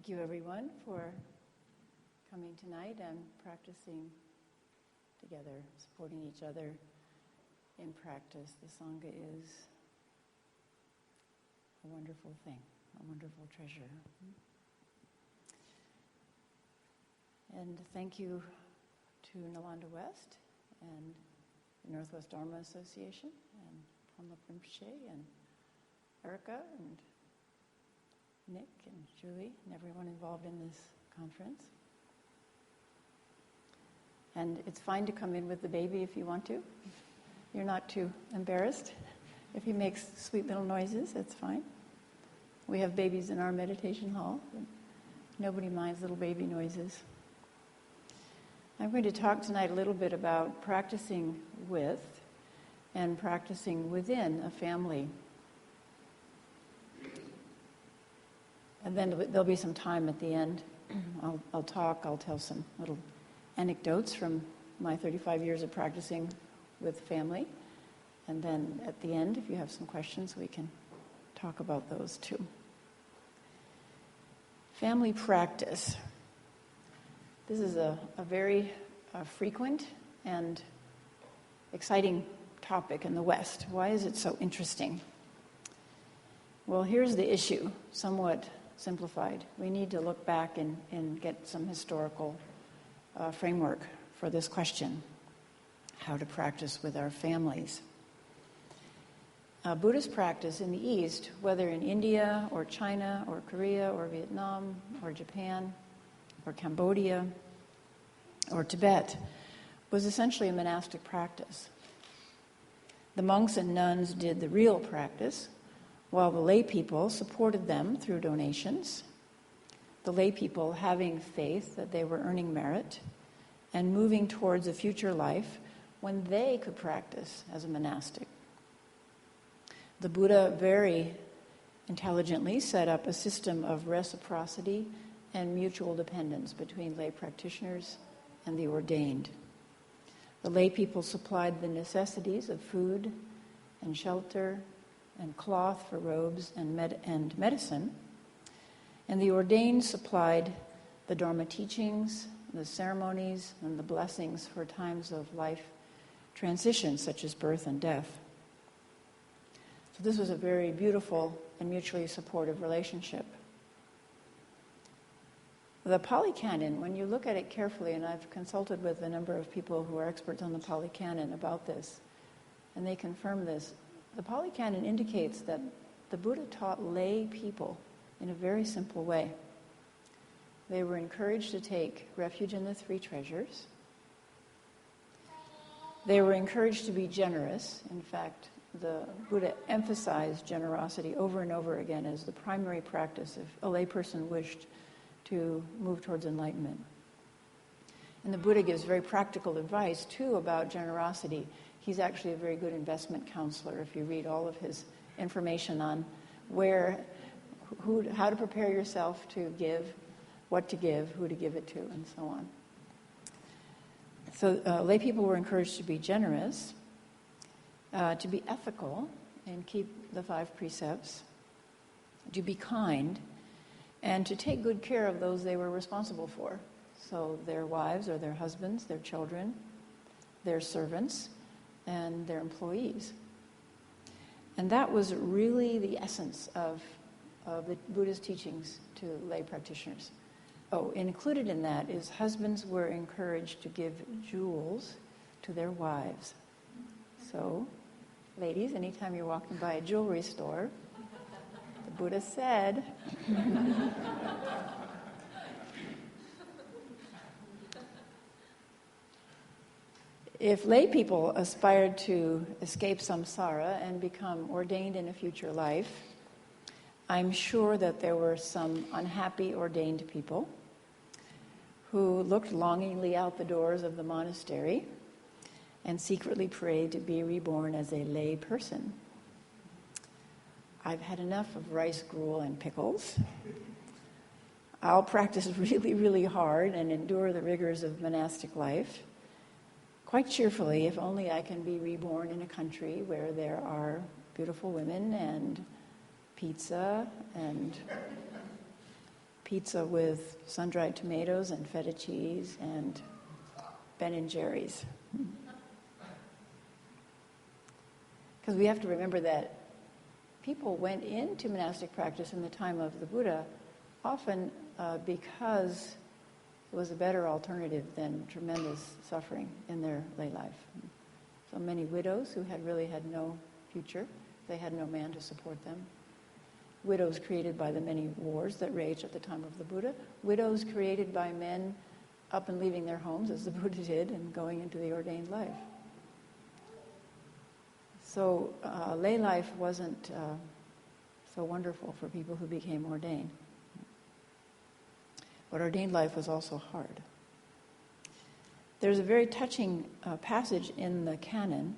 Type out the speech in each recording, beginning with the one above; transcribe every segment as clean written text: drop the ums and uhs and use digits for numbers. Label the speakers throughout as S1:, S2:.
S1: Thank you, everyone, for coming tonight and practicing together, supporting each other in practice. The Sangha is a wonderful thing, a wonderful treasure. And thank you to Nalanda West and the Northwest Dharma Association and Pamela Rinpoche and Erica and Nick and Julie and everyone involved in this conference. And it's fine to come in with the baby if you want to. You're not too embarrassed. If he makes sweet little noises, that's fine. We have babies in our meditation hall. Nobody minds little baby noises. I'm going to talk tonight a little bit about practicing with and practicing within a family. And then there'll be some time at the end. I'll tell some little anecdotes from my 35 years of practicing with family. And then at the end, if you have some questions, we can talk about those too. Family practice. This is a very frequent and exciting topic in the West. Why is it so interesting? Well, here's the issue, somewhat simplified. We need to look back and get some historical framework for this question, how to practice with our families. Buddhist practice in the East, whether in India or China or Korea or Vietnam or Japan or Cambodia or Tibet, was essentially a monastic practice. The monks and nuns did the real practice, while the lay people supported them through donations, the lay people having faith that they were earning merit and moving towards a future life when they could practice as a monastic. The Buddha very intelligently set up a system of reciprocity and mutual dependence between lay practitioners and the ordained. The lay people supplied the necessities of food and shelter and cloth for robes and medicine, and the ordained supplied the Dharma teachings, the ceremonies, and the blessings for times of life transition, such as birth and death. So this was a very beautiful and mutually supportive relationship. The Pali Canon, when you look at it carefully, and I've consulted with a number of people who are experts on the Pali Canon about this, and they confirm this, the Pali Canon indicates that the Buddha taught lay people in a very simple way. They were encouraged to take refuge in the three treasures. They were encouraged to be generous. In fact, the Buddha emphasized generosity over and over again as the primary practice if a lay person wished to move towards enlightenment. And the Buddha gives very practical advice, too, about generosity. He's actually a very good investment counselor if you read all of his information on how to prepare yourself to give, what to give, who to give it to, and so on. So lay people were encouraged to be generous, to be ethical and keep the 5 precepts, to be kind, and to take good care of those they were responsible for. So their wives or their husbands, their children, their servants, and their employees. And that was really the essence of the Buddha's teachings to lay practitioners. Oh, included in that is husbands were encouraged to give jewels to their wives. So, ladies, anytime you're walking by a jewelry store, the Buddha said, if lay people aspired to escape samsara and become ordained in a future life, I'm sure that there were some unhappy ordained people who looked longingly out the doors of the monastery and secretly prayed to be reborn as a lay person. I've had enough of rice gruel and pickles. I'll practice really, really hard and endure the rigors of monastic life quite cheerfully, if only I can be reborn in a country where there are beautiful women and pizza and pizza with sun-dried tomatoes and feta cheese and Ben & Jerry's. Because we have to remember that people went into monastic practice in the time of the Buddha often because it was a better alternative than tremendous suffering in their lay life. So many widows who had really had no future, they had no man to support them. Widows created by the many wars that raged at the time of the Buddha. Widows created by men up and leaving their homes, as the Buddha did, and going into the ordained life. So lay life wasn't so wonderful for people who became ordained. But ordained life was also hard. There's a very touching passage in the canon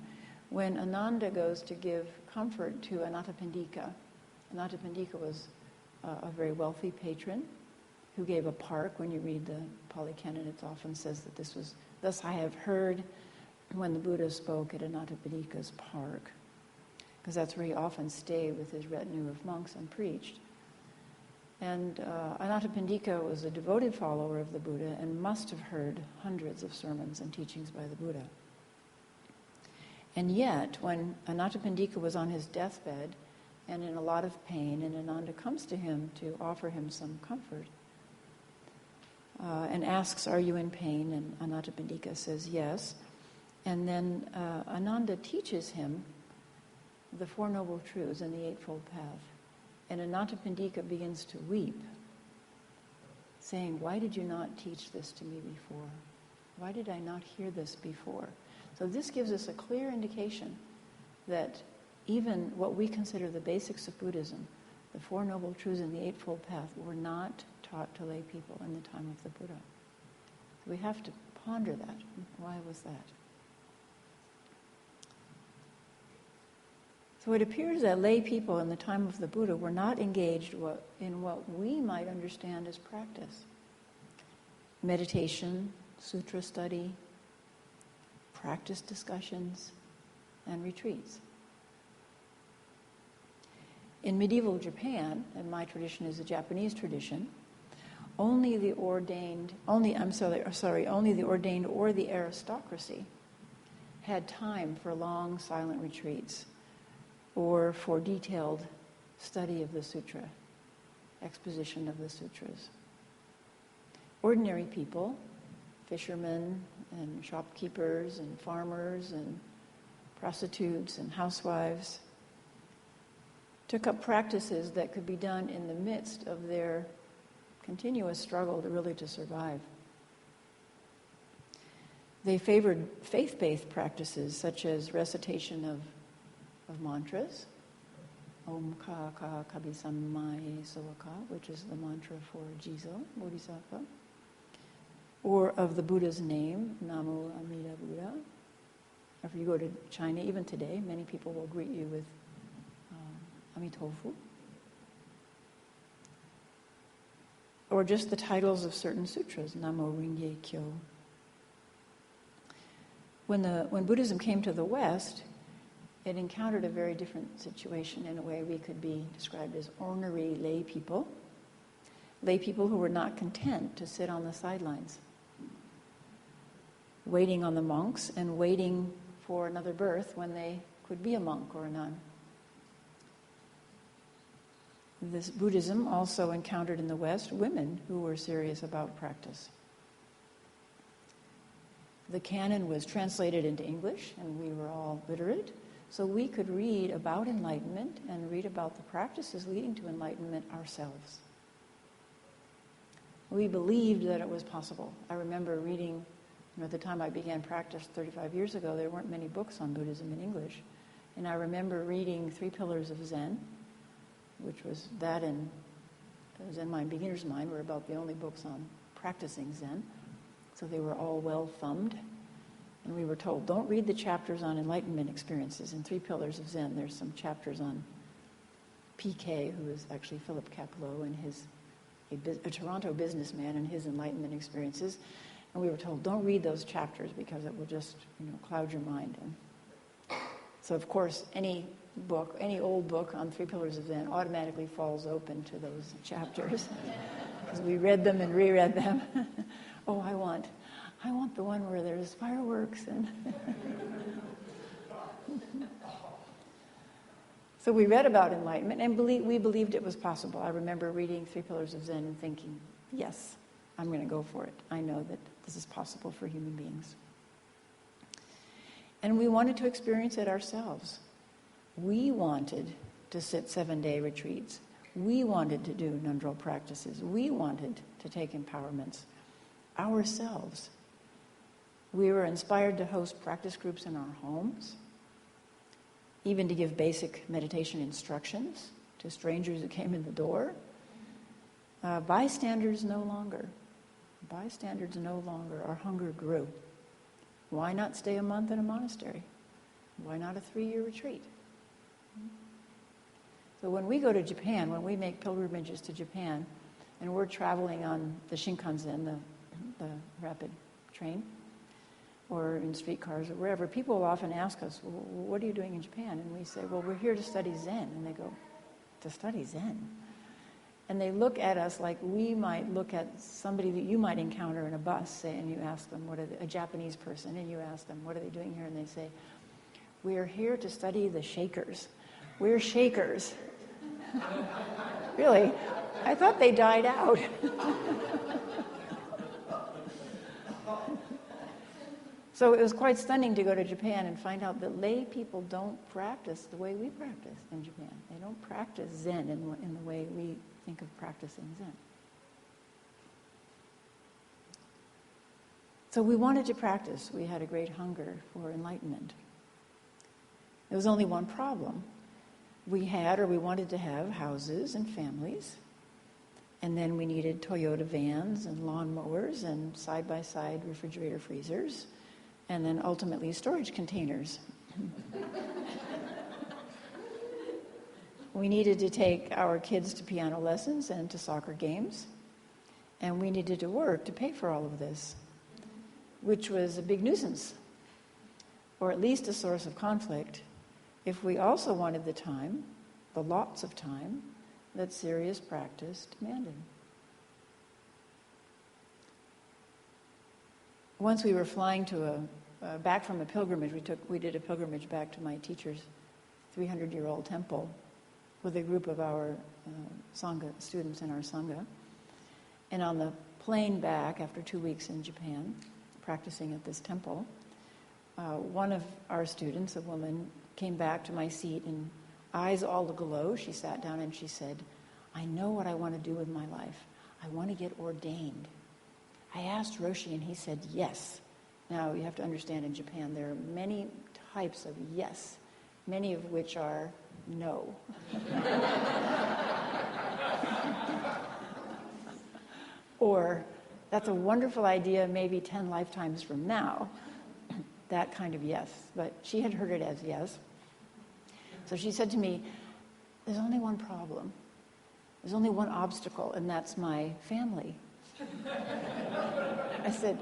S1: when Ananda goes to give comfort to Anathapindika. Anathapindika was a very wealthy patron who gave a park. When you read the Pali Canon, it often says that this was, thus I have heard when the Buddha spoke at Anathapindika's park, because that's where he often stayed with his retinue of monks and preached. And Anathapindika was a devoted follower of the Buddha and must have heard hundreds of sermons and teachings by the Buddha. And yet, when Anathapindika was on his deathbed and in a lot of pain, and Ananda comes to him to offer him some comfort and asks, "Are you in pain?" And Anathapindika says yes. And then Ananda teaches him the Four Noble Truths and the Eightfold Path. And Anathapindika begins to weep, saying, "Why did you not teach this to me before? Why did I not hear this before?" So this gives us a clear indication that even what we consider the basics of Buddhism, the Four Noble Truths and the Eightfold Path, were not taught to lay people in the time of the Buddha. So we have to ponder that. Why was that? So it appears that lay people in the time of the Buddha were not engaged in what we might understand as practice. Meditation, sutra study, practice discussions, and retreats. In medieval Japan, and my tradition is a Japanese tradition, only the ordained or the aristocracy had time for long silent retreats or for detailed study of the sutra, exposition of the sutras. Ordinary people, fishermen and shopkeepers and farmers and prostitutes and housewives, took up practices that could be done in the midst of their continuous struggle to survive. They favored faith-based practices such as recitation of mantras, Om Ka Ka Kabisammaye Soaka, which is the mantra for Jizo, Bodhisattva, or of the Buddha's name, Namo Amida Buddha. If you go to China, even today, many people will greet you with Amitofu. Or just the titles of certain sutras, Namo Ringe Kyo. When Buddhism came to the West, it encountered a very different situation. In a way, we could be described as ornery lay people who were not content to sit on the sidelines, waiting on the monks and waiting for another birth when they could be a monk or a nun. This Buddhism also encountered in the West women who were serious about practice. The canon was translated into English, and we were all literate, so we could read about enlightenment and read about the practices leading to enlightenment ourselves. We believed that it was possible. I remember reading, at the time I began practice 35 years ago, there weren't many books on Buddhism in English. And I remember reading Three Pillars of Zen, which was that and Zen Mind, Beginner's Mind were about the only books on practicing Zen. So they were all well thumbed. And we were told, don't read the chapters on enlightenment experiences in Three Pillars of Zen. There's some chapters on PK, who is actually Philip Kapleau, and a Toronto businessman and his enlightenment experiences. And we were told, don't read those chapters because it will just, cloud your mind. And so, of course, any old book on Three Pillars of Zen automatically falls open to those chapters. because we read them and reread them. Oh, I want the one where there's fireworks and. So we read about enlightenment, and we believed it was possible. I remember reading 3 Pillars of Zen and thinking, yes, I'm going to go for it. I know that this is possible for human beings. And we wanted to experience it ourselves. We wanted to sit 7-day retreats. We wanted to do non-dual practices. We wanted to take empowerments ourselves. We were inspired to host practice groups in our homes, even to give basic meditation instructions to strangers who came in the door. Bystanders no longer. Bystanders no longer. Our hunger grew. Why not stay a month in a monastery? Why not a 3-year retreat? So when we go to Japan, when we make pilgrimages to Japan, and we're traveling on the Shinkansen, the rapid train, or in streetcars or wherever, people will often ask us, well, what are you doing in Japan? And we say, well, we're here to study Zen. And they go, to study Zen? And they look at us like we might look at somebody that you might encounter in a bus, say, and you ask them, a Japanese person, and you ask them, what are they doing here? And they say, we're here to study the Shakers. We're Shakers. Really? I thought they died out. So it was quite stunning to go to Japan and find out that lay people don't practice the way we practice in Japan. They don't practice Zen in the way we think of practicing Zen. So we wanted to practice. We had a great hunger for enlightenment. There was only one problem. We wanted to have houses and families, and then we needed Toyota vans and lawnmowers and side-by-side refrigerator freezers, and then ultimately storage containers. We needed to take our kids to piano lessons and to soccer games, and we needed to work to pay for all of this, which was a big nuisance, or at least a source of conflict, if we also wanted the time, the lots of time, that serious practice demanded. Once we were flying back from a pilgrimage, we did a pilgrimage back to my teacher's 300-year-old temple with a group of our Sangha students in our Sangha. And on the plane back, after 2 weeks in Japan, practicing at this temple, one of our students, a woman, came back to my seat and eyes all aglow. She sat down and she said, I know what I want to do with my life. I want to get ordained. I asked Roshi and he said yes. Now you have to understand, in Japan there are many types of yes, many of which are no. Or, that's a wonderful idea maybe 10 lifetimes from now. That kind of yes. But she had heard it as yes. So she said to me, there's only one problem. There's only one obstacle, and that's my family. I said,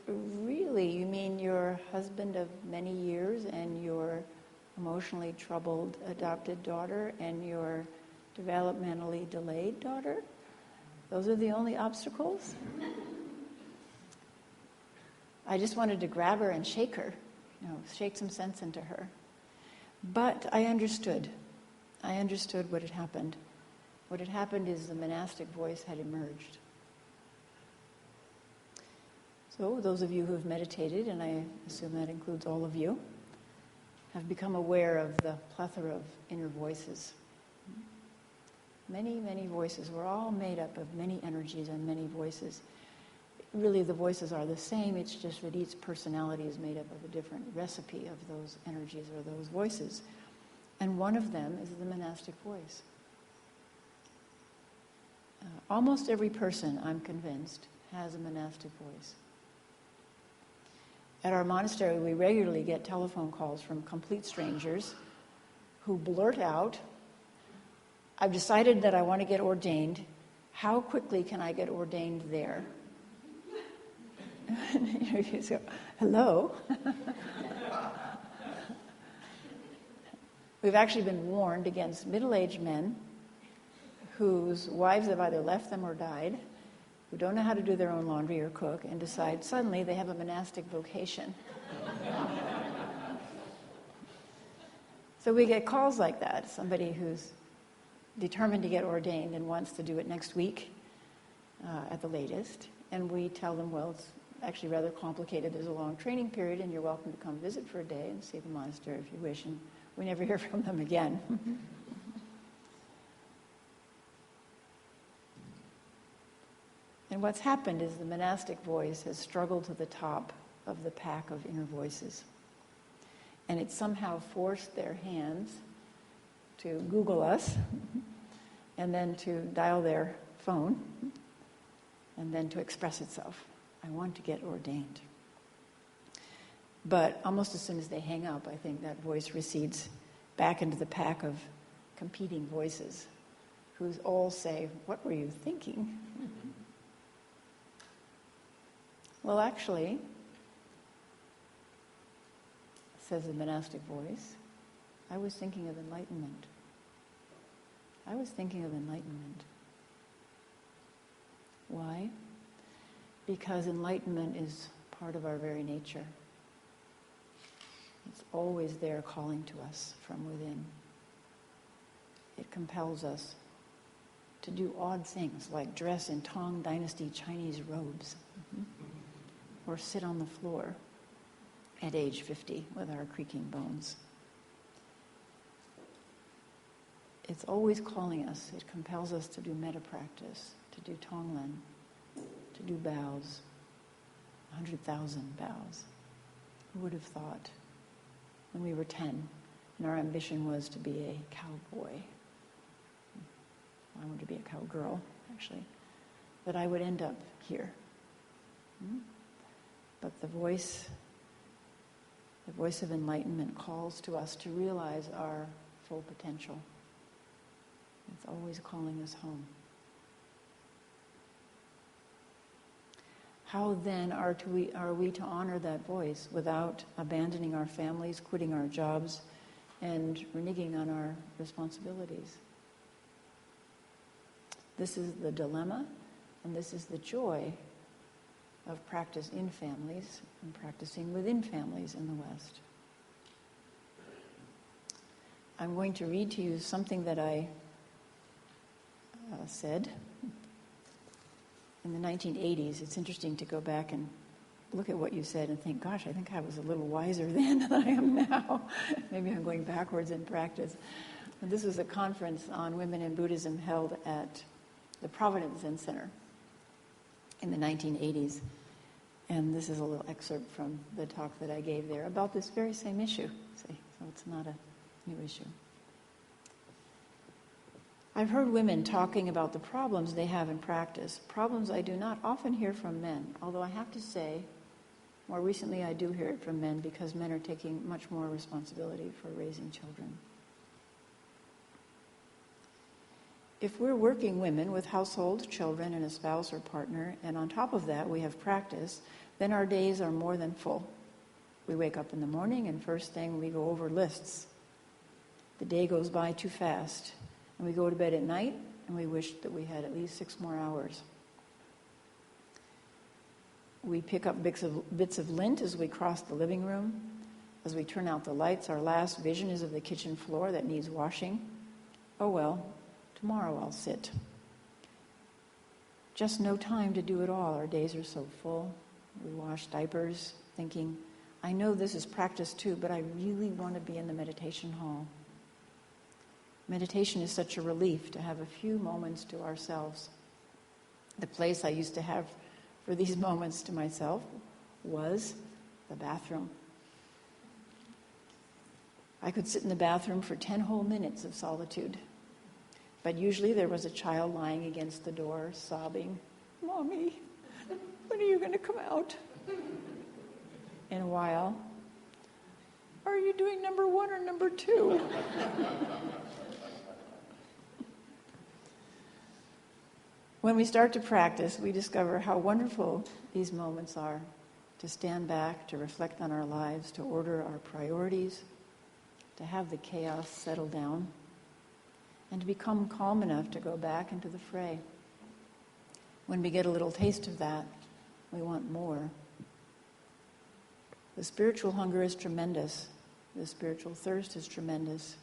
S1: really? You mean your husband of many years and your emotionally troubled adopted daughter and your developmentally delayed daughter? Those are the only obstacles? I just wanted to grab her and shake her, shake some sense into her. But I understood. I understood what had happened. What had happened is the monastic voice had emerged. So those of you who have meditated, and I assume that includes all of you, have become aware of the plethora of inner voices. Many, many voices. We're all made up of many energies and many voices. Really, the voices are the same, it's just that each personality is made up of a different recipe of those energies or those voices. And one of them is the monastic voice. Almost every person, I'm convinced, has a monastic voice. At our monastery, we regularly get telephone calls from complete strangers who blurt out, I've decided that I want to get ordained. How quickly can I get ordained there? You just go, hello? We've actually been warned against middle-aged men whose wives have either left them or died, who don't know how to do their own laundry or cook, and decide suddenly they have a monastic vocation. So we get calls like that, somebody who's determined to get ordained and wants to do it next week at the latest, and we tell them, well, it's actually rather complicated. There's a long training period, and you're welcome to come visit for a day and see the monastery if you wish, and we never hear from them again. And what's happened is the monastic voice has struggled to the top of the pack of inner voices. And it somehow forced their hands to Google us, and then to dial their phone, and then to express itself. I want to get ordained. But almost as soon as they hang up, I think that voice recedes back into the pack of competing voices, who all say, what were you thinking? Well, actually, says the monastic voice, I was thinking of enlightenment. I was thinking of enlightenment. Why? Because enlightenment is part of our very nature. It's always there calling to us from within. It compels us to do odd things like dress in Tang Dynasty Chinese robes, or sit on the floor at age 50 with our creaking bones. It's always calling us. It compels us to do metta practice, to do tonglen, to do bows, 100,000 bows. Who would have thought when we were 10 and our ambition was to be a cowboy? I wanted to be a cowgirl, actually. That I would end up here. But the voice of enlightenment calls to us to realize our full potential. It's always calling us home. How then are we to honor that voice without abandoning our families, quitting our jobs, and reneging on our responsibilities? This is the dilemma, and this is the joy of practice in families and practicing within families in the West. I'm going to read to you something that I said in the 1980s. It's interesting to go back and look at what you said and think, gosh, I think I was a little wiser then than I am now. Maybe I'm going backwards in practice. And this was a conference on women in Buddhism held at the Providence Zen Center in the 1980s. And this is a little excerpt from the talk that I gave there about this very same issue. See, so it's not a new issue. I've heard women talking about the problems they have in practice, problems I do not often hear from men, although I have to say, more recently I do hear it from men because men are taking much more responsibility for raising children. If we're working women with household, children, and a spouse or partner, and on top of that we have practice, then our days are more than full. We wake up in the morning and first thing we go over lists. The day goes by too fast. And we go to bed at night, and we wish that we had at least 6 more hours. We pick up bits of lint as we cross the living room. As we turn out the lights, our last vision is of the kitchen floor that needs washing. Oh well, tomorrow I'll sit. Just no time to do it all. Our days are so full. We wash diapers, thinking, I know this is practice too, but I really want to be in the meditation hall. Meditation is such a relief to have a few moments to ourselves. The place I used to have for these moments to myself was the bathroom. I could sit in the bathroom for 10 whole minutes of solitude. But usually there was a child lying against the door, sobbing, Mommy, when are you going to come out? In a while, are you doing number 1 or number 2? When we start to practice, we discover how wonderful these moments are, to stand back, to reflect on our lives, to order our priorities, to have the chaos settle down, and to become calm enough to go back into the fray. When we get a little taste of that, we want more. The spiritual hunger is tremendous. The spiritual thirst is tremendous.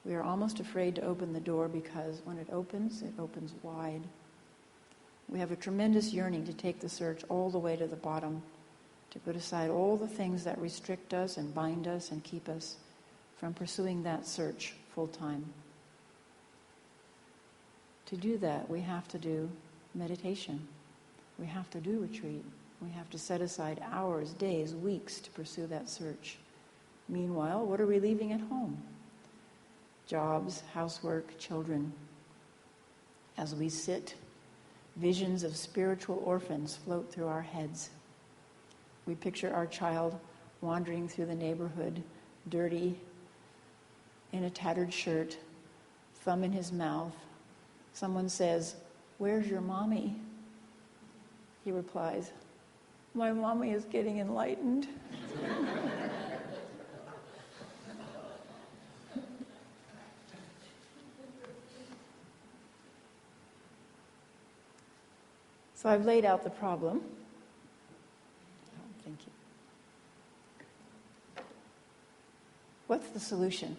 S1: We are almost afraid to open the door because when it opens wide. We have a tremendous yearning to take the search all the way to the bottom, to put aside all the things that restrict us and bind us and keep us from pursuing that search full time. To do that, we have to do meditation. We have to do retreat. We have to set aside hours, days, weeks to pursue that search. Meanwhile, what are we leaving at home? Jobs, housework, children. As we sit, visions of spiritual orphans float through our heads. We picture our child wandering through the neighborhood, dirty, in a tattered shirt, thumb in his mouth. Someone says, "Where's your mommy?" He replies, "My mommy is getting enlightened." So I've laid out the problem. Oh, thank you. What's the solution?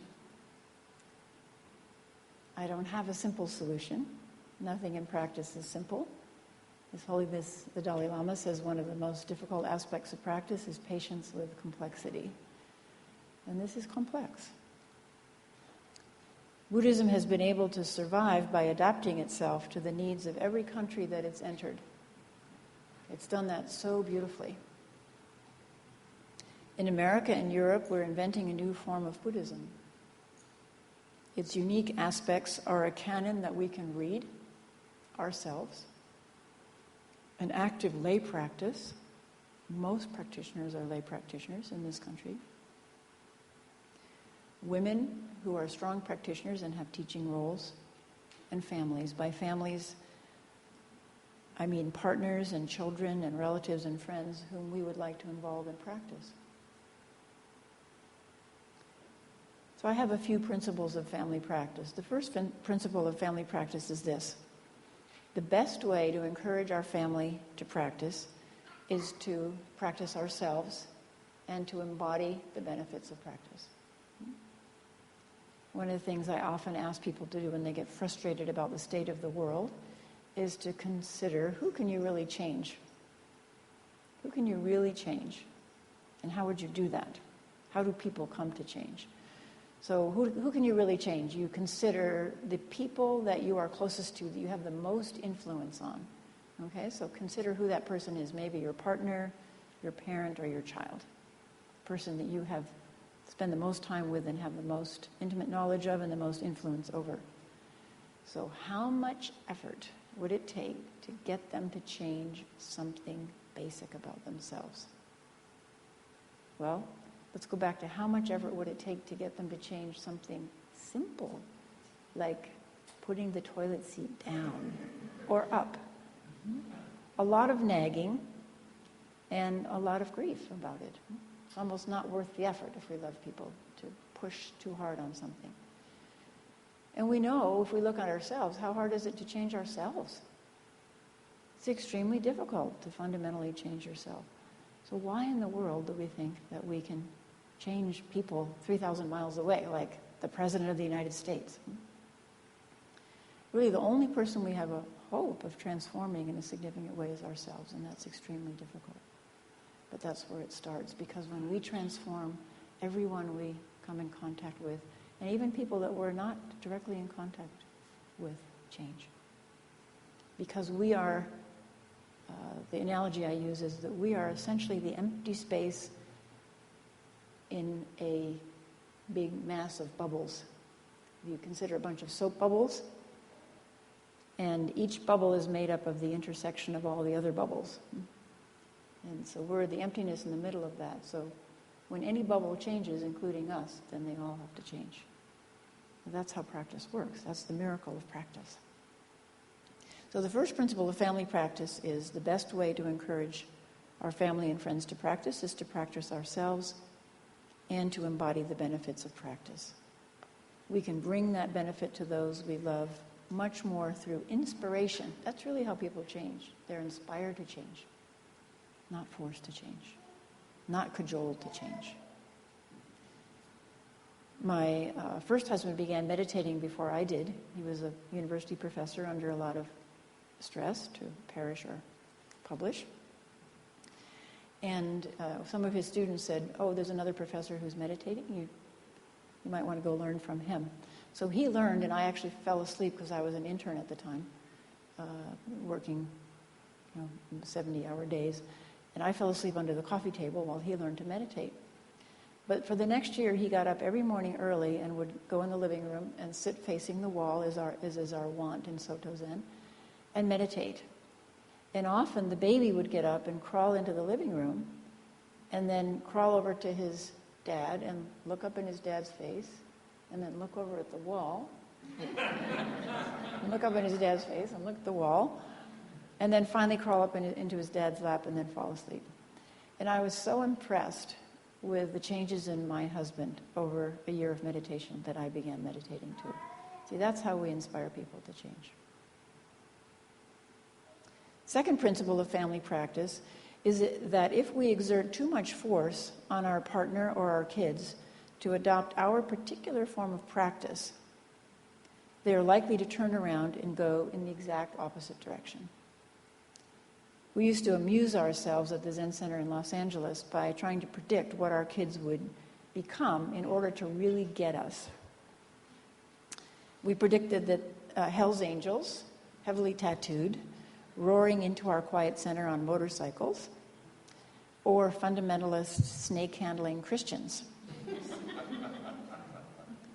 S1: I don't have a simple solution. Nothing in practice is simple. His Holiness the Dalai Lama says one of the most difficult aspects of practice is patience with complexity. And this is complex. Buddhism has been able to survive by adapting itself to the needs of every country that it's entered. It's done that so beautifully. In America and Europe, we're inventing a new form of Buddhism. Its unique aspects are a canon that we can read ourselves, an active lay practice. Most practitioners are lay practitioners in this country. Women who are strong practitioners and have teaching roles, and families. By families, I mean partners and children and relatives and friends whom we would like to involve in practice. So I have a few principles of family practice. The first principle of family practice is this. The best way to encourage our family to practice is to practice ourselves and to embody the benefits of practice. One of the things I often ask people to do when they get frustrated about the state of the world is to consider, who can you really change? Who can you really change? And how would you do that? How do people come to change? So who can you really change? You consider the people that you are closest to, that you have the most influence on. Okay, so consider who that person is. Maybe your partner, your parent, or your child. Person that you have spend the most time with and have the most intimate knowledge of and the most influence over. So how much effort would it take to get them to change something basic about themselves? Well, let's go back to how much effort would it take to get them to change something simple, like putting the toilet seat down or up. A lot of nagging and a lot of grief about it. It's almost not worth the effort if we love people to push too hard on something. And we know, if we look at ourselves, how hard is it to change ourselves? It's extremely difficult to fundamentally change yourself. So why in the world do we think that we can change people 3,000 miles away, like the President of the United States? Really, the only person we have a hope of transforming in a significant way is ourselves, and that's extremely difficult. But that's where it starts, because when we transform, everyone we come in contact with, and even people that we're not directly in contact with, change. Because we are, the analogy I use is that we are essentially the empty space in a big mass of bubbles. You consider a bunch of soap bubbles, and each bubble is made up of the intersection of all the other bubbles. And so we're the emptiness in the middle of that. So when any bubble changes, including us, then they all have to change. And that's how practice works. That's the miracle of practice. So the first principle of family practice is the best way to encourage our family and friends to practice is to practice ourselves and to embody the benefits of practice. we can bring that benefit to those we love much more through inspiration. That's really how people change. They're inspired to change, not forced to change, not cajoled to change. My first husband began meditating before I did. He was a university professor under a lot of stress to perish or publish. And some of his students said, "Oh, there's another professor who's meditating. You might want to go learn from him." So he learned, and I actually fell asleep because I was an intern at the time, working 70-hour days. And I fell asleep under the coffee table while he learned to meditate. But for the next year, he got up every morning early and would go in the living room and sit facing the wall, as is our wont in Soto Zen, and meditate. And often the baby would get up and crawl into the living room and then crawl over to his dad and look up in his dad's face and then look over at the wall. And look up in his dad's face and look at the wall. And then finally crawl up into his dad's lap and then fall asleep. And I was so impressed with the changes in my husband over a year of meditation that I began meditating too. See, that's how we inspire people to change. Second principle of family practice is that if we exert too much force on our partner or our kids to adopt our particular form of practice, they are likely to turn around and go in the exact opposite direction. We used to amuse ourselves at the Zen Center in Los Angeles by trying to predict what our kids would become in order to really get us. We predicted that Hell's Angels, heavily tattooed, roaring into our quiet center on motorcycles, or fundamentalist, snake-handling Christians.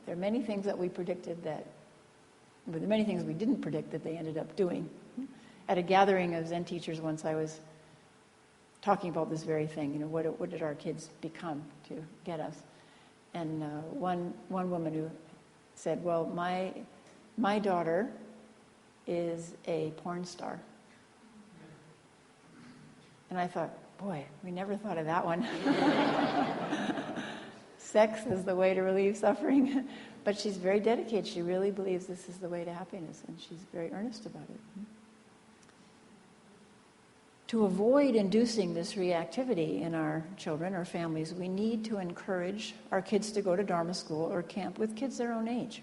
S1: There are many things that we predicted but there are many things we didn't predict that they ended up doing. At a gathering of Zen teachers once, I was talking about this very thing. What did our kids become to get us? And one woman who said, "Well, my daughter is a porn star." And I thought, boy, we never thought of that one. Sex is the way to relieve suffering. But she's very dedicated. She really believes this is the way to happiness, and she's very earnest about it. To avoid inducing this reactivity in our children or families, we need to encourage our kids to go to Dharma school or camp with kids their own age.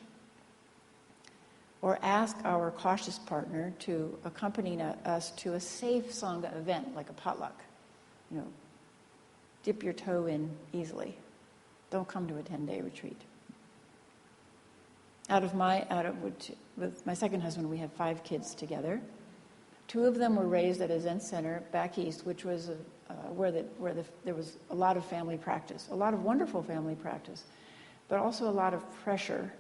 S1: Or ask our cautious partner to accompany us to a safe Sangha event, like a potluck. Dip your toe in easily. Don't come to a 10-day retreat. With my second husband, we have 5 kids together. 2 of them were raised at a Zen center back east, which was where there was a lot of family practice, a lot of wonderful family practice, but also a lot of pressure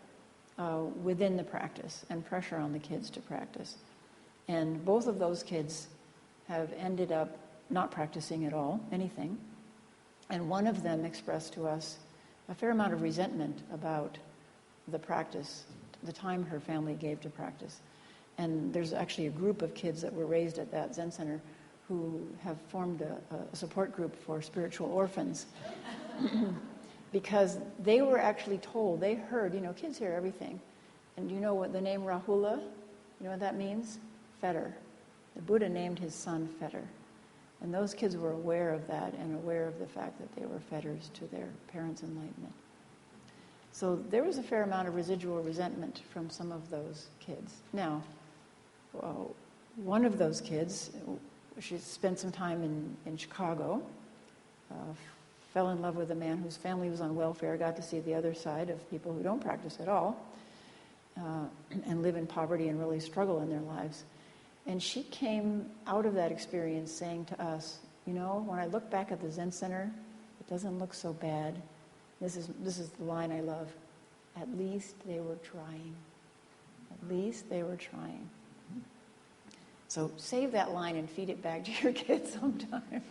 S1: within the practice and pressure on the kids to practice. And both of those kids have ended up not practicing at all, anything. And one of them expressed to us a fair amount of resentment about the practice, the time her family gave to practice. And there's actually a group of kids that were raised at that Zen center who have formed a support group for spiritual orphans. Because they were actually told, they heard, kids hear everything. And do you know what the name Rahula, you know what that means? Fetter. The Buddha named his son Fetter. And those kids were aware of that and aware of the fact that they were fetters to their parents' enlightenment. So there was a fair amount of residual resentment from some of those kids. Now, one of those kids, she spent some time in Chicago, fell in love with a man whose family was on welfare, got to see the other side of people who don't practice at all, and live in poverty and really struggle in their lives. And she came out of that experience saying to us, when I look back at the Zen Center, it doesn't look so bad. This is the line I love. At least they were trying. At least they were trying. So save that line and feed it back to your kids sometime.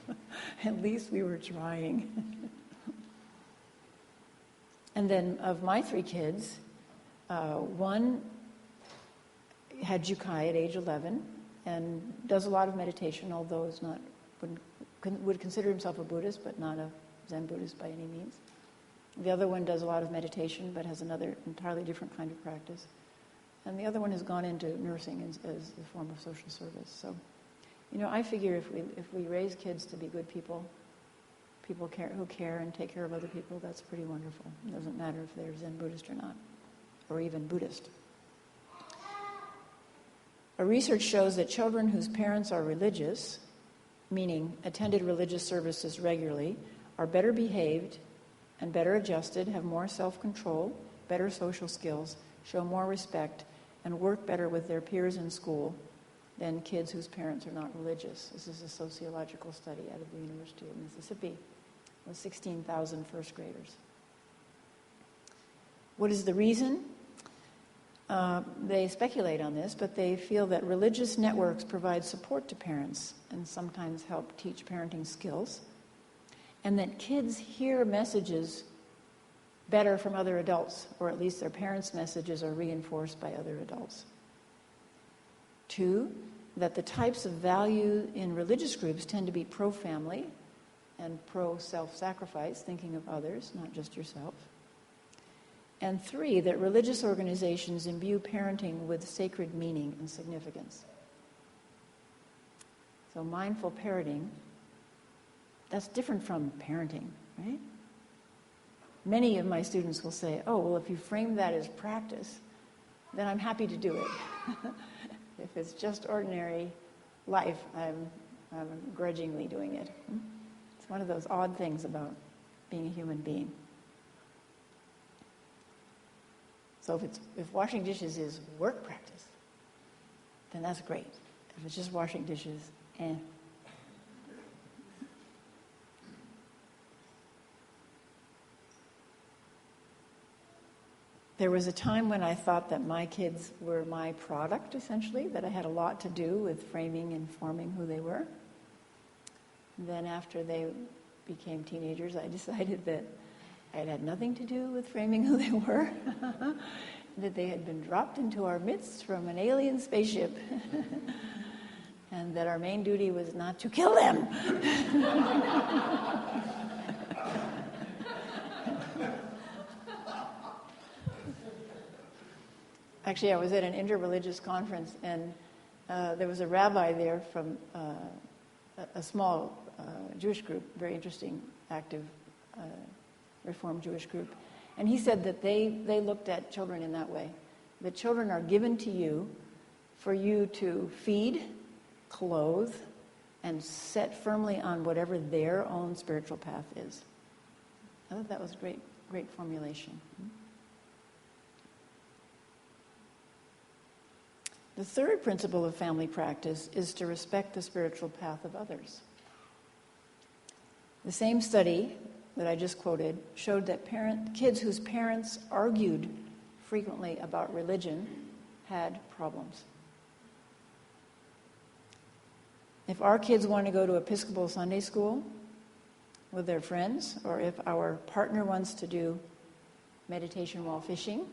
S1: At least we were trying. And then of my 3 kids, one had Jukai at age 11 and does a lot of meditation, although would consider himself a Buddhist, but not a Zen Buddhist by any means. The other one does a lot of meditation, but has another entirely different kind of practice. And the other one has gone into nursing as a form of social service. So, I figure if we raise kids to be good people who care and take care of other people, that's pretty wonderful. It doesn't matter if they're Zen Buddhist or not, or even Buddhist. A research shows that children whose parents are religious, meaning attended religious services regularly, are better behaved and better adjusted, have more self-control, better social skills, show more respect, and work better with their peers in school than kids whose parents are not religious. This is a sociological study out of the University of Mississippi with 16,000 first graders. What is the reason? They speculate on this, but they feel that religious networks provide support to parents and sometimes help teach parenting skills, and that kids hear messages better from other adults, or at least their parents' messages are reinforced by other adults. 2, that the types of value in religious groups tend to be pro-family and pro-self-sacrifice, thinking of others, not just yourself. And 3, that religious organizations imbue parenting with sacred meaning and significance. So mindful parenting, that's different from parenting, right? Many of my students will say, oh, well, if you frame that as practice, then I'm happy to do it. If it's just ordinary life, I'm grudgingly doing it. It's one of those odd things about being a human being. So if washing dishes is work practice, then that's great. If it's just washing dishes, There was a time when I thought that my kids were my product, essentially, that I had a lot to do with framing and forming who they were. And then after they became teenagers, I decided that I had nothing to do with framing who they were, that they had been dropped into our midst from an alien spaceship, and that our main duty was not to kill them. Actually, I was at an interreligious conference, and there was a rabbi there from a small Jewish group, very interesting, active Reformed Jewish group. And he said that they looked at children in that way. The children are given to you for you to feed, clothe, and set firmly on whatever their own spiritual path is. I thought that was a great formulation. The third principle of family practice is to respect the spiritual path of others. The same study that I just quoted showed that kids whose parents argued frequently about religion had problems. If our kids want to go to Episcopal Sunday school with their friends, or if our partner wants to do meditation while fishing,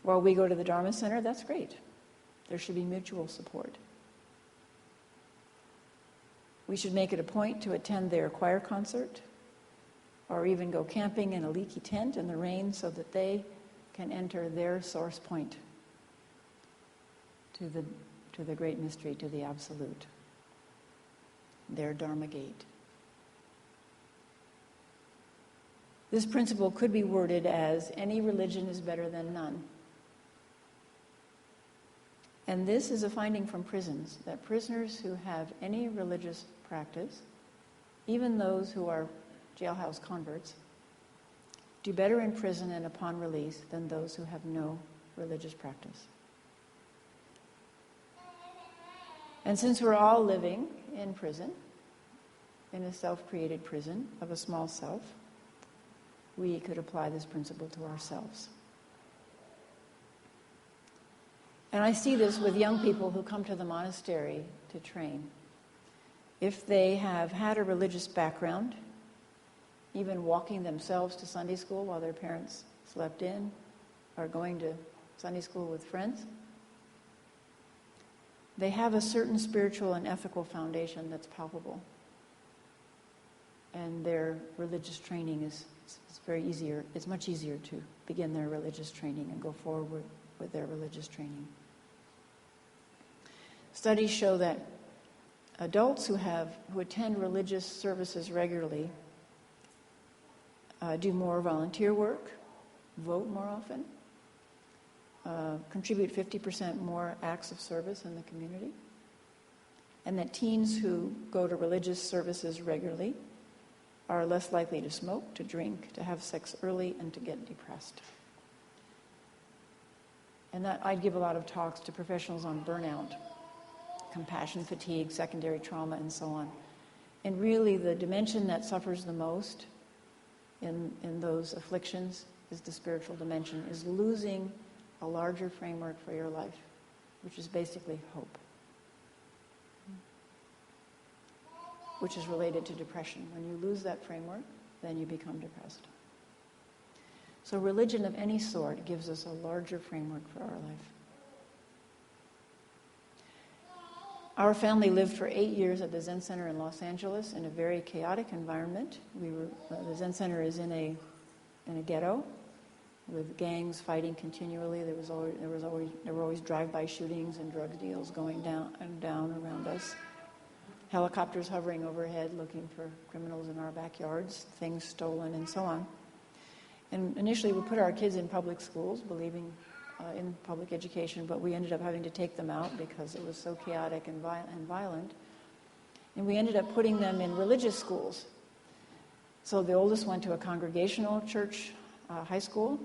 S1: while we go to the Dharma Center, that's great. There should be mutual support. We should make it a point to attend their choir concert, or even go camping in a leaky tent in the rain so that they can enter their source point to the great mystery, to the absolute, their Dharma gate. This principle could be worded as, any religion is better than none. And this is a finding from prisons, that prisoners who have any religious practice, even those who are jailhouse converts, do better in prison and upon release than those who have no religious practice. And since we're all living in prison, in a self-created prison of a small self, we could apply this principle to ourselves. And I see this with young people who come to the monastery to train. If they have had a religious background, even walking themselves to Sunday school while their parents slept in, or going to Sunday school with friends, they have a certain spiritual and ethical foundation that's palpable. And their religious training It's very easier. It's much easier to begin their religious training and go forward with their religious training. Studies show that adults who attend religious services regularly do more volunteer work, vote more often, contribute 50% more acts of service in the community, and that teens who go to religious services regularly are less likely to smoke, to drink, to have sex early, and to get depressed. And that I'd give a lot of talks to professionals on burnout, compassion fatigue, secondary trauma, and so on. And really the dimension that suffers the most in those afflictions is the spiritual dimension, is losing a larger framework for your life, which is basically hope, which is related to depression. When you lose that framework, then you become depressed. So religion of any sort gives us a larger framework for our life. Our family lived for 8 years at the Zen Center in Los Angeles in a very chaotic environment. The Zen Center is in a ghetto with gangs fighting continually. There were always drive-by shootings and drug deals going down around us. Helicopters hovering overhead looking for criminals in our backyards, things stolen, and so on. And initially we put our kids in public schools, believing in public education, but we ended up having to take them out because it was so chaotic and violent. And we ended up putting them in religious schools. So the oldest went to a congregational church high school,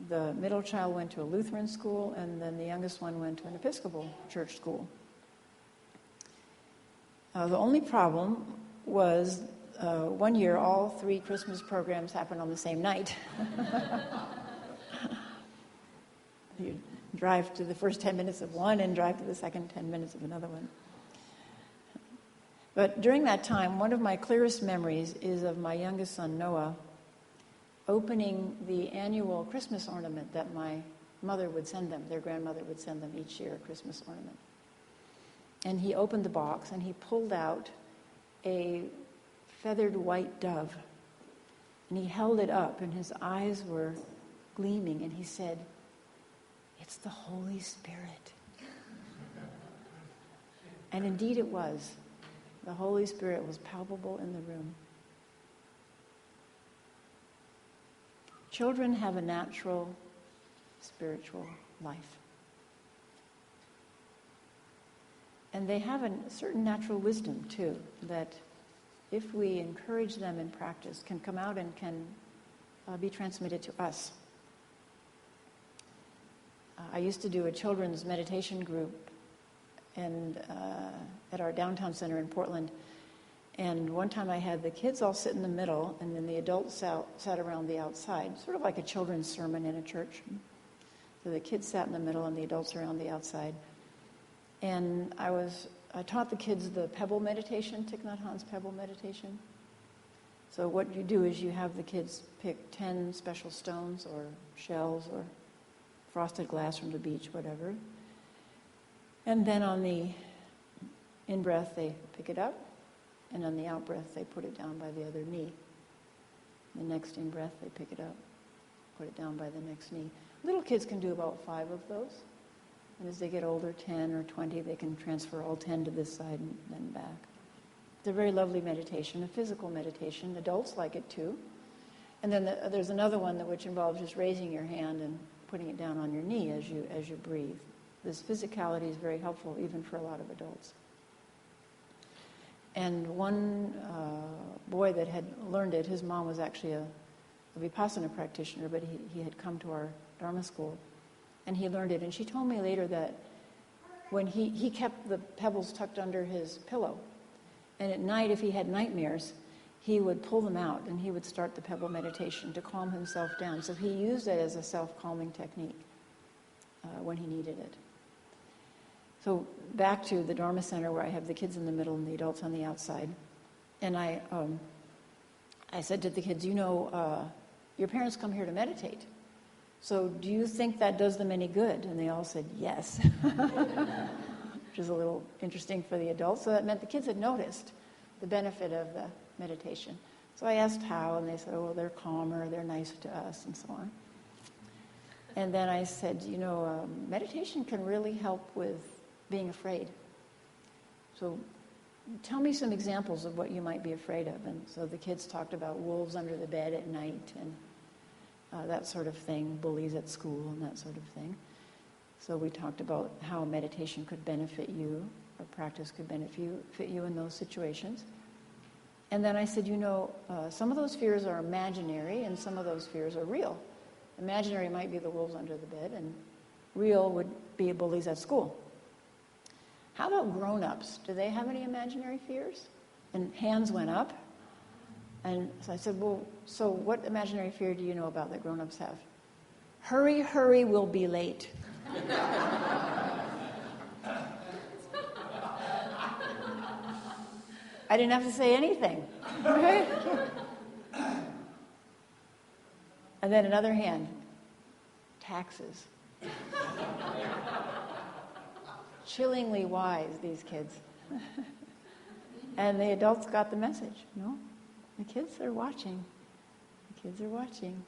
S1: the middle child went to a Lutheran school, and then the youngest one went to an Episcopal church school. The only problem was 1 year all 3 Christmas programs happened on the same night. You drive to the first 10 minutes of one and drive to the second 10 minutes of another one. But during that time, one of my clearest memories is of my youngest son, Noah, opening the annual Christmas ornament that my mother would send them. Their grandmother would send them each year a Christmas ornament. And he opened the box and he pulled out a feathered white dove. And he held it up and his eyes were gleaming and he said, "It's the Holy Spirit." And indeed it was. The Holy Spirit was palpable in the room. Children have a natural spiritual life. And they have a certain natural wisdom, too, that if we encourage them in practice, can come out and can be transmitted to us. I used to do a children's meditation group at our downtown center in Portland. And one time I had the kids all sit in the middle, and then the adults sat around the outside, sort of like a children's sermon in a church. So the kids sat in the middle and the adults around the outside. And I taught the kids the pebble meditation, Thich Nhat Hanh's pebble meditation. So what you do is you have the kids pick 10 special stones or shells or frosted glass from the beach, whatever. And then on the in-breath, they pick it up. And on the out-breath, they put it down by the other knee. The next in-breath, they pick it up, put it down by the next knee. Little kids can do about 5 of those. And as they get older, 10 or 20, they can transfer all 10 to this side and then back. It's a very lovely meditation, a physical meditation. Adults like it too. And then there's another one which involves just raising your hand and putting it down on your knee as you breathe. This physicality is very helpful even for a lot of adults. And one boy that had learned it, his mom was actually a Vipassana practitioner, but he had come to our Dharma school. And he learned it. And she told me later that when he kept the pebbles tucked under his pillow. And at night, if he had nightmares, he would pull them out and he would start the pebble meditation to calm himself down. So he used it as a self-calming technique when he needed it. So back to the Dharma Center where I have the kids in the middle and the adults on the outside. And I said to the kids, your parents come here to meditate. So do you think that does them any good? And they all said yes, which is a little interesting for the adults. So that meant the kids had noticed the benefit of the meditation. So I asked how, and they said, oh, well, they're calmer, they're nicer to us, and so on. And then I said, meditation can really help with being afraid. So tell me some examples of what you might be afraid of. And so the kids talked about wolves under the bed at night and that sort of thing, bullies at school and that sort of thing. So we talked about how meditation could benefit you, or practice could benefit you in those situations. And then I said, some of those fears are imaginary and some of those fears are real. Imaginary might be the wolves under the bed, and real would be bullies at school. How about grown-ups? Do they have any imaginary fears? And hands went up. And so I said, well, so what imaginary fear do you know about that grown-ups have? Hurry, hurry, we'll be late. I didn't have to say anything. Right? And then another hand, taxes. Chillingly wise, these kids. And the adults got the message. No, the kids are watching. The kids are watching.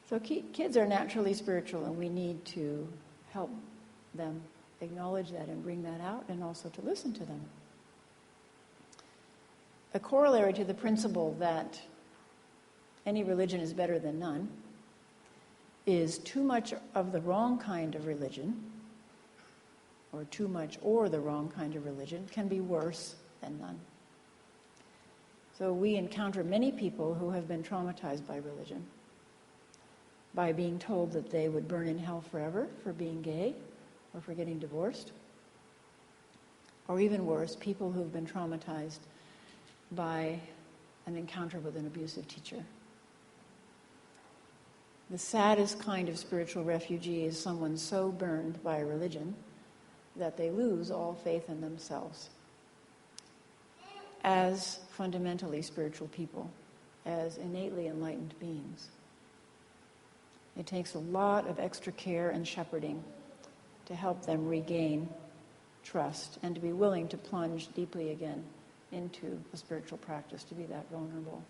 S1: So kids are naturally spiritual, and we need to help them acknowledge that and bring that out, and also to listen to them. A corollary to the principle that any religion is better than none is too much of the wrong kind of religion, or too much or the wrong kind of religion, can be worse than none. So we encounter many people who have been traumatized by religion, by being told that they would burn in hell forever for being gay or for getting divorced, or even worse, people who've been traumatized by an encounter with an abusive teacher. The saddest kind of spiritual refugee is someone so burned by a religion that they lose all faith in themselves as fundamentally spiritual people, as innately enlightened beings. It takes a lot of extra care and shepherding to help them regain trust and to be willing to plunge deeply again into a spiritual practice, to be that vulnerable.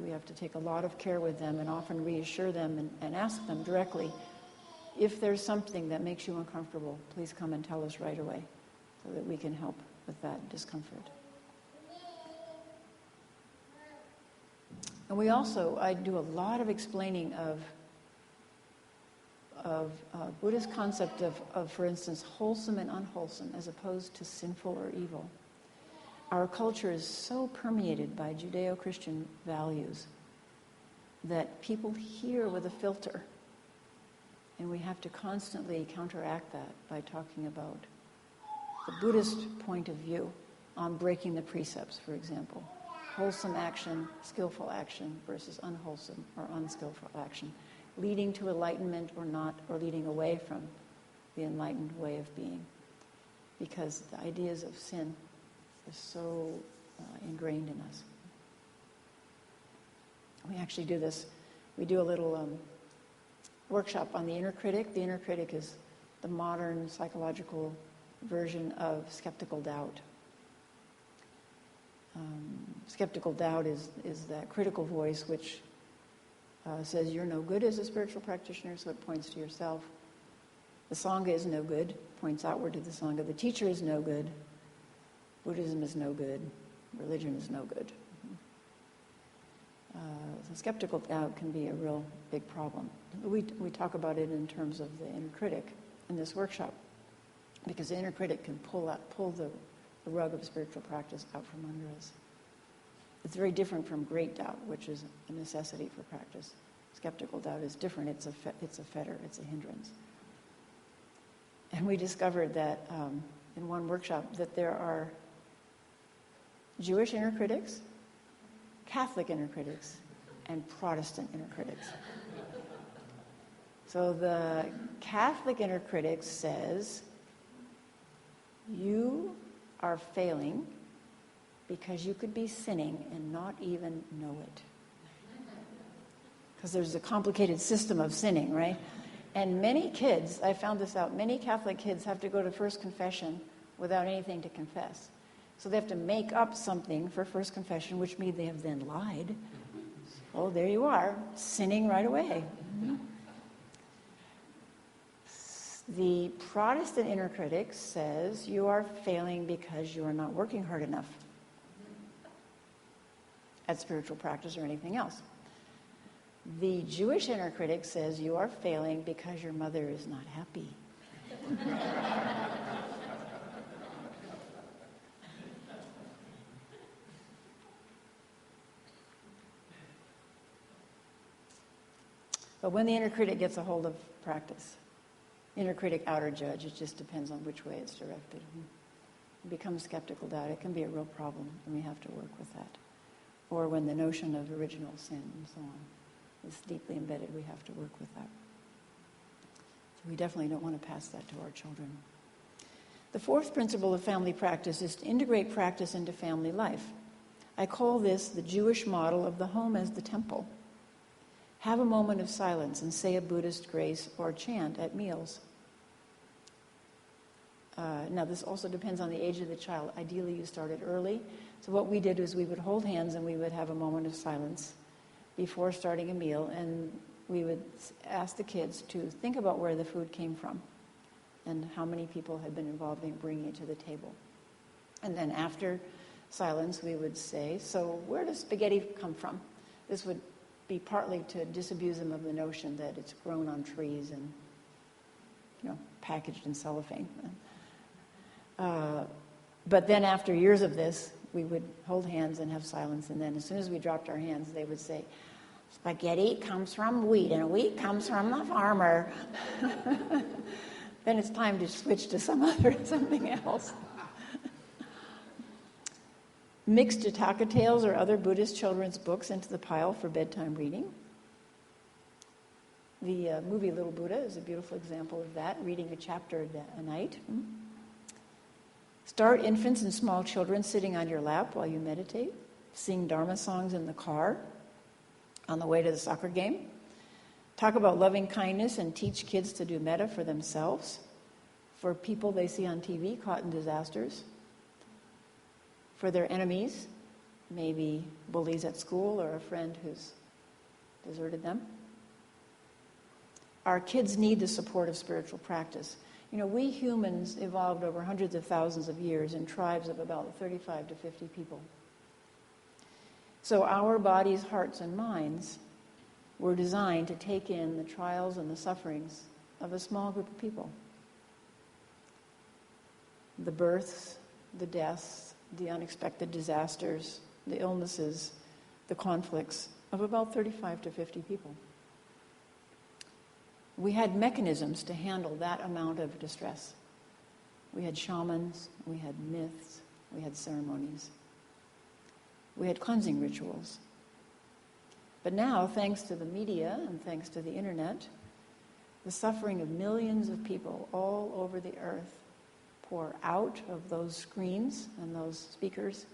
S1: We have to take a lot of care with them and often reassure them and ask them directly, if there's something that makes you uncomfortable, please come and tell us right away so that we can help with that discomfort. And I do a lot of explaining of Buddhist concept of, for instance, wholesome and unwholesome as opposed to sinful or evil. Our culture is so permeated by Judeo-Christian values that people hear with a filter. And we have to constantly counteract that by talking about the Buddhist point of view on breaking the precepts, for example. Wholesome action, skillful action versus unwholesome or unskillful action. Leading to enlightenment or not, or leading away from the enlightened way of being. Because the ideas of sin is so ingrained in us. We actually do this. We do a little workshop on the inner critic. The inner critic is the modern psychological version of skeptical doubt. Skeptical doubt is that critical voice which says you're no good as a spiritual practitioner, so it points to yourself. The Sangha is no good, points outward to the Sangha. The teacher is no good. Buddhism is no good. Religion is no good. So skeptical doubt can be a real big problem. We talk about it in terms of the inner critic in this workshop, because the inner critic can pull the rug of spiritual practice out from under us. It's very different from great doubt, which is a necessity for practice. Skeptical doubt is different. It's a fetter. It's a hindrance. And we discovered that in one workshop that there are Jewish inner critics, Catholic inner critics, and Protestant inner critics. So the Catholic inner critic says, you are failing because you could be sinning and not even know it. Because there's a complicated system of sinning, right? And many kids, I found this out, many Catholic kids have to go to first confession without anything to confess. So they have to make up something for first confession, which means they have then lied. Oh, there you are, sinning right away. The Protestant inner critic says you are failing because you are not working hard enough at spiritual practice or anything else. The Jewish inner critic says you are failing because your mother is not happy. But when the inner critic gets a hold of practice, inner critic, outer judge, it just depends on which way it's directed. It becomes skeptical doubt. It can be a real problem, and we have to work with that. Or when the notion of original sin and so on is deeply embedded, we have to work with that. So we definitely don't want to pass that to our children. The fourth principle of family practice is to integrate practice into family life. I call this the Jewish model of the home as the temple. Have a moment of silence and say a Buddhist grace or chant at meals. Now, this also depends on the age of the child. Ideally, you started early. So what we did was we would hold hands and we would have a moment of silence before starting a meal, and we would ask the kids to think about where the food came from and how many people had been involved in bringing it to the table. And then after silence, we would say, so where does spaghetti come from? This would be partly to disabuse them of the notion that it's grown on trees and, packaged in cellophane. But then after years of this, we would hold hands and have silence, and then as soon as we dropped our hands, they would say, spaghetti comes from wheat, and wheat comes from the farmer. Then it's time to switch to something else. Mix Jataka tales or other Buddhist children's books into the pile for bedtime reading. The movie Little Buddha is a beautiful example of that, reading a chapter a night. Start infants and small children sitting on your lap while you meditate. Sing Dharma songs in the car on the way to the soccer game. Talk about loving kindness and teach kids to do metta for themselves, for people they see on TV caught in disasters, for their enemies, maybe bullies at school or a friend who's deserted them. Our kids need the support of spiritual practice. We humans evolved over hundreds of thousands of years in tribes of about 35 to 50 people. So our bodies, hearts, and minds were designed to take in the trials and the sufferings of a small group of people. The births, the deaths, the unexpected disasters, the illnesses, the conflicts of about 35 to 50 people. We had mechanisms to handle that amount of distress. We had shamans, we had myths, we had ceremonies. We had cleansing rituals. But now, thanks to the media and thanks to the internet, the suffering of millions of people all over the earth pour out of those screens and those speakers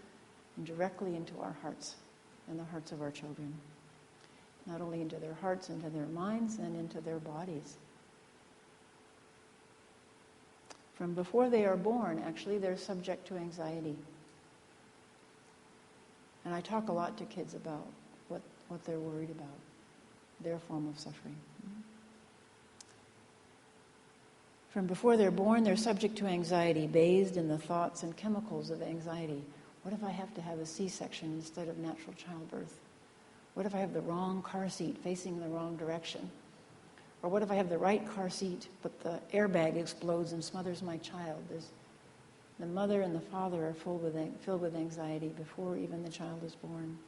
S1: and directly into our hearts and the hearts of our children. Not only into their hearts, into their minds, and into their bodies. From before they are born, actually, they're subject to anxiety. And I talk a lot to kids about what they're worried about, their form of suffering. From before they're born, they're subject to anxiety, bathed in the thoughts and chemicals of anxiety. What if I have to have a C-section instead of natural childbirth? What if I have the wrong car seat facing the wrong direction? Or what if I have the right car seat, but the airbag explodes and smothers my child? The mother and the father are filled with anxiety before even the child is born.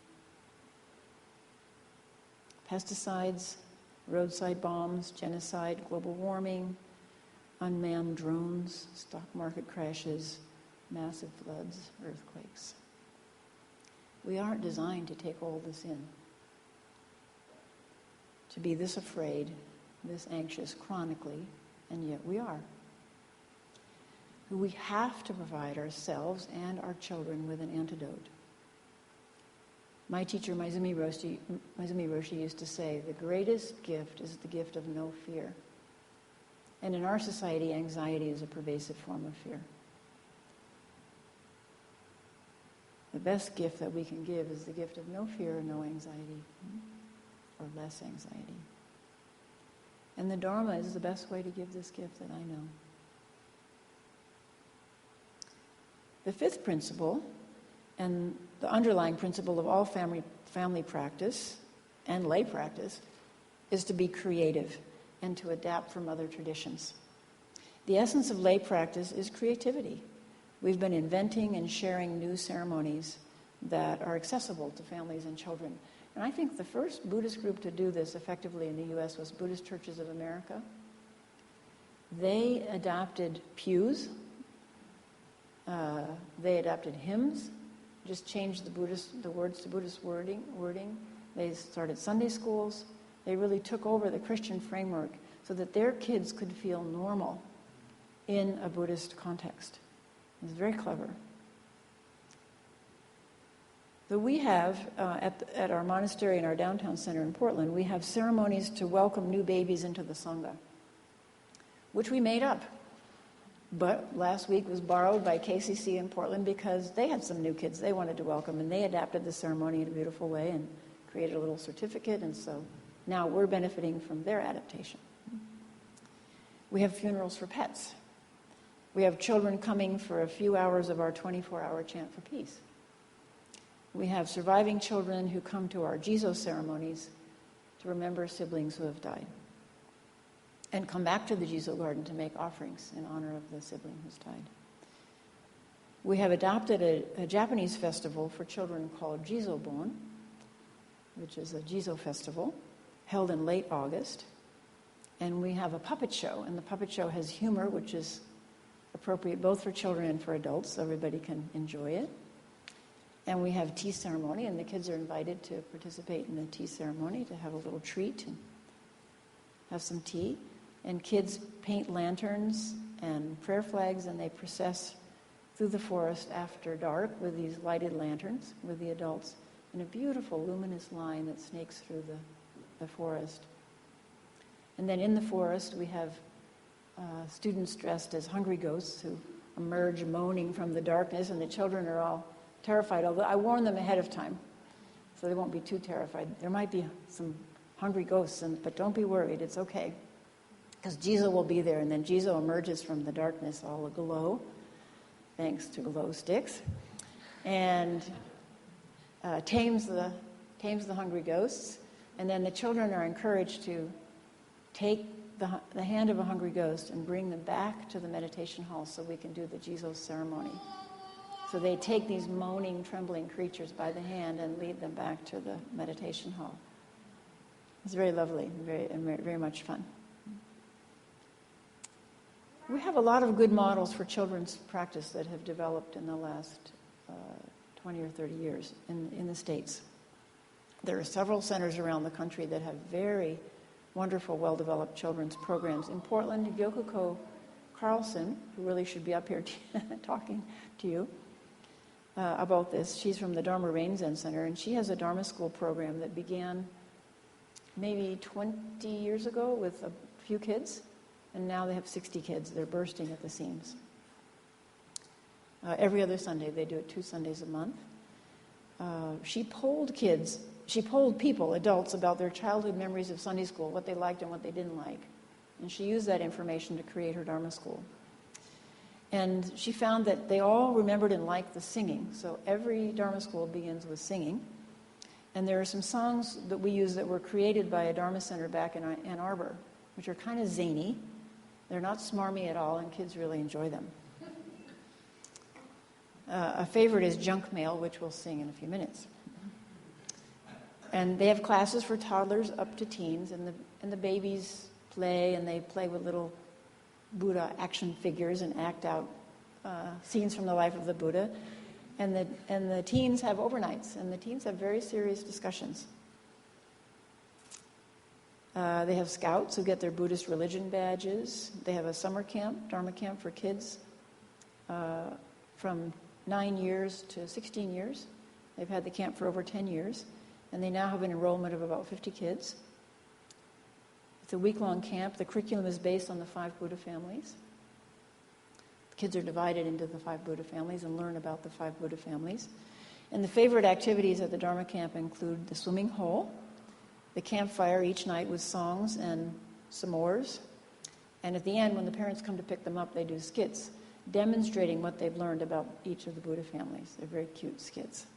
S1: Pesticides, roadside bombs, genocide, global warming, unmanned drones, stock market crashes, massive floods, earthquakes. We aren't designed to take all this in. To be this afraid, this anxious chronically, and yet we are. We have to provide ourselves and our children with an antidote. My teacher, Maizumi Roshi, used to say, the greatest gift is the gift of no fear. And in our society, anxiety is a pervasive form of fear. the best gift that we can give is the gift of no fear or no anxiety, or less anxiety. And the Dharma is the best way to give this gift that I know. The fifth principle, and the underlying principle of all family practice and lay practice, is to be creative and to adapt from other traditions. The essence of lay practice is creativity. We've been inventing and sharing new ceremonies that are accessible to families and children. And I think the first Buddhist group to do this effectively in the U.S. was Buddhist Churches of America. They adopted pews. They adopted hymns, just changed the words to Buddhist wording. They started Sunday schools. They really took over the Christian framework so that their kids could feel normal in a Buddhist context. It's very clever. So we have, at our monastery in our downtown center in Portland, we have ceremonies to welcome new babies into the Sangha, which we made up. But last week was borrowed by KCC in Portland because they had some new kids they wanted to welcome, and they adapted the ceremony in a beautiful way and created a little certificate, and so now we're benefiting from their adaptation. We have funerals for pets. We have children coming for a few hours of our 24-hour chant for peace. We have surviving children who come to our Jizo ceremonies to remember siblings who have died and come back to the Jizo garden to make offerings in honor of the sibling who's died. We have adopted a Japanese festival for children called Jizobon, which is a Jizo festival held in late August. And we have a puppet show, and the puppet show has humor, which is appropriate both for children and for adults, so everybody can enjoy it. And we have tea ceremony, and the kids are invited to participate in the tea ceremony, to have a little treat and have some tea. And kids paint lanterns and prayer flags, and they process through the forest after dark with these lighted lanterns with the adults in a beautiful luminous line that snakes through the forest. And then in the forest we have students dressed as hungry ghosts who emerge moaning from the darkness, and the children are all terrified, although I warn them ahead of time so they won't be too terrified. There might be some hungry ghosts, but don't be worried, it's okay. Because Jizo will be there, and then Jizo emerges from the darkness all aglow, thanks to glow sticks, and tames the hungry ghosts. And then the children are encouraged to take the hand of a hungry ghost and bring them back to the meditation hall so we can do the Jizo ceremony. So they take these moaning, trembling creatures by the hand and lead them back to the meditation hall. It's very lovely, very much fun. We have a lot of good models for children's practice that have developed in the last 20 or 30 years in the States. There are several centers around the country that have very wonderful, well-developed children's programs. In Portland, Yokoko Carlson, who really should be up here talking to you about this, she's from the Dharma Rain Zen Center, and she has a Dharma school program that began maybe 20 years ago with a few kids, and now they have 60 kids. They're bursting at the seams. Every other Sunday, they do it 2 Sundays a month. She polled people, adults, about their childhood memories of Sunday school, what they liked and what they didn't like. And she used that information to create her Dharma school. And she found that they all remembered and liked the singing. So every Dharma school begins with singing. And there are some songs that we use that were created by a Dharma center back in Ann Arbor, which are kind of zany. They're not smarmy at all, and kids really enjoy them. A favorite is Junk Mail, which we'll sing in a few minutes. And they have classes for toddlers up to teens, and the babies play, and they play with little Buddha action figures and act out scenes from the life of the Buddha. And the teens have overnights, and the teens have very serious discussions. They have scouts who get their Buddhist religion badges. They have a summer camp, Dharma camp for kids from 9 years to 16 years. They've had the camp for over 10 years, and they now have an enrollment of about 50 kids. It's a week-long camp. The curriculum is based on the 5 Buddha families. The kids are divided into the 5 Buddha families and learn about the 5 Buddha families. And the favorite activities at the Dharma camp include the swimming hole, the campfire each night with songs and s'mores, and at the end, when the parents come to pick them up, they do skits demonstrating what they've learned about each of the Buddha families. They're very cute skits.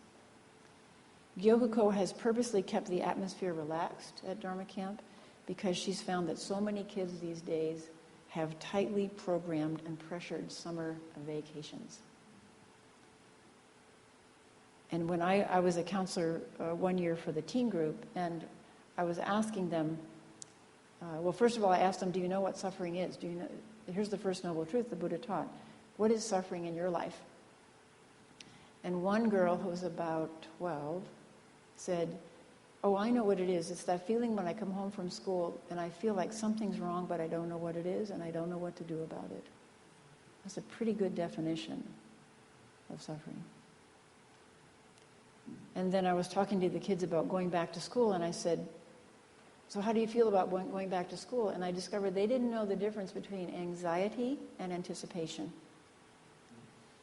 S1: Gyokuko has purposely kept the atmosphere relaxed at Dharma camp because she's found that so many kids these days have tightly programmed and pressured summer vacations. And when I was a counselor 1 year for the teen group, and I was asking them, well, first of all, I asked them, do you know what suffering is? Do you know? Here's the first noble truth the Buddha taught. What is suffering in your life? And one girl who was about 12 said, oh, I know what it is. It's that feeling when I come home from school and I feel like something's wrong, but I don't know what it is and I don't know what to do about it. That's a pretty good definition of suffering. And then I was talking to the kids about going back to school, and I said, so how do you feel about going back to school? And I discovered they didn't know the difference between anxiety and anticipation.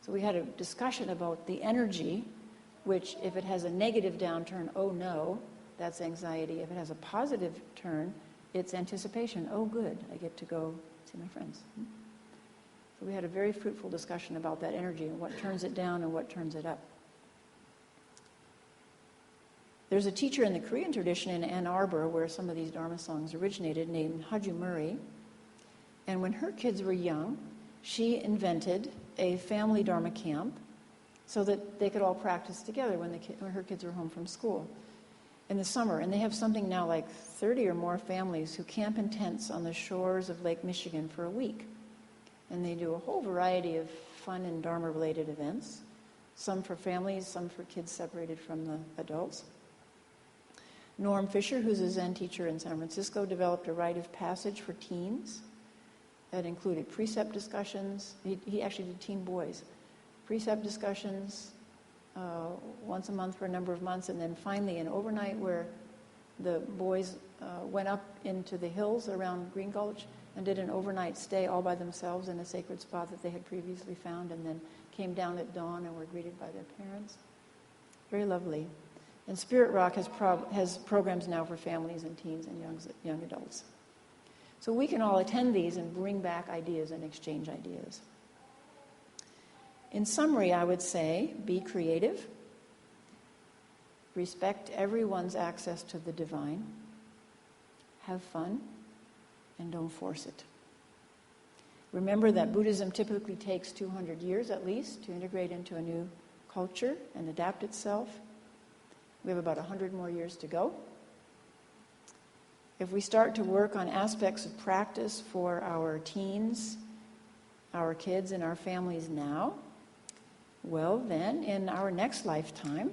S1: So we had a discussion about the energy, which if it has a negative downturn, oh no, that's anxiety. If it has a positive turn, it's anticipation. Oh good, I get to go see my friends. So we had a very fruitful discussion about that energy and what turns it down and what turns it up. There's a teacher in the Korean tradition in Ann Arbor where some of these Dharma songs originated named Haju Murray. And when her kids were young, she invented a family Dharma camp so that they could all practice together when her kids were home from school in the summer. And they have something now like 30 or more families who camp in tents on the shores of Lake Michigan for a week. And they do a whole variety of fun and Dharma-related events, some for families, some for kids separated from the adults. Norm Fisher, who's a Zen teacher in San Francisco, developed a rite of passage for teens that included precept discussions. He actually did teen boys. Precept discussions once a month for a number of months, and then finally an overnight where the boys went up into the hills around Green Gulch and did an overnight stay all by themselves in a sacred spot that they had previously found, and then came down at dawn and were greeted by their parents. Very lovely. And Spirit Rock has programs now for families and teens and young adults. So we can all attend these and bring back ideas and exchange ideas. In summary, I would say, be creative, respect everyone's access to the divine, have fun, and don't force it. Remember that Buddhism typically takes 200 years at least to integrate into a new culture and adapt itself. We have about 100 more years to go. If we start to work on aspects of practice for our teens, our kids, and our families now, well then, in our next lifetime,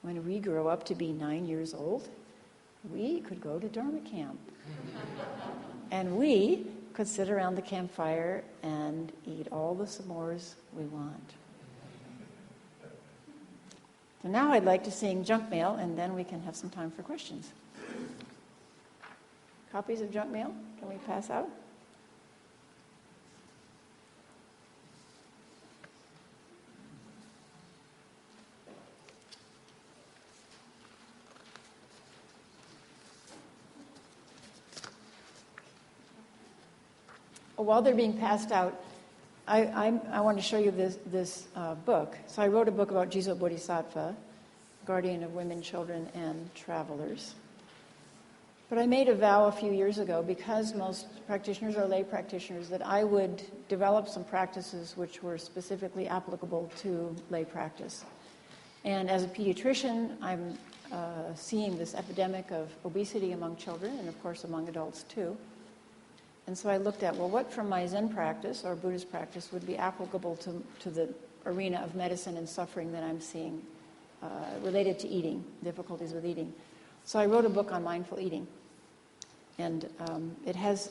S1: when we grow up to be 9 years old, we could go to Dharma camp. And we could sit around the campfire and eat all the s'mores we want. So now I'd like to sing Junk Mail, and then we can have some time for questions. Copies of Junk Mail, can we pass out? While they're being passed out, I want to show you this book. So I wrote a book about Jizo Bodhisattva, guardian of women, children, and travelers. But I made a vow a few years ago, because most practitioners are lay practitioners, that I would develop some practices which were specifically applicable to lay practice. And as a pediatrician, I'm seeing this epidemic of obesity among children, and of course among adults too. And so I looked at, well, what from my Zen practice or Buddhist practice would be applicable to the arena of medicine and suffering that I'm seeing related to eating, difficulties with eating. So I wrote a book on mindful eating. And it has,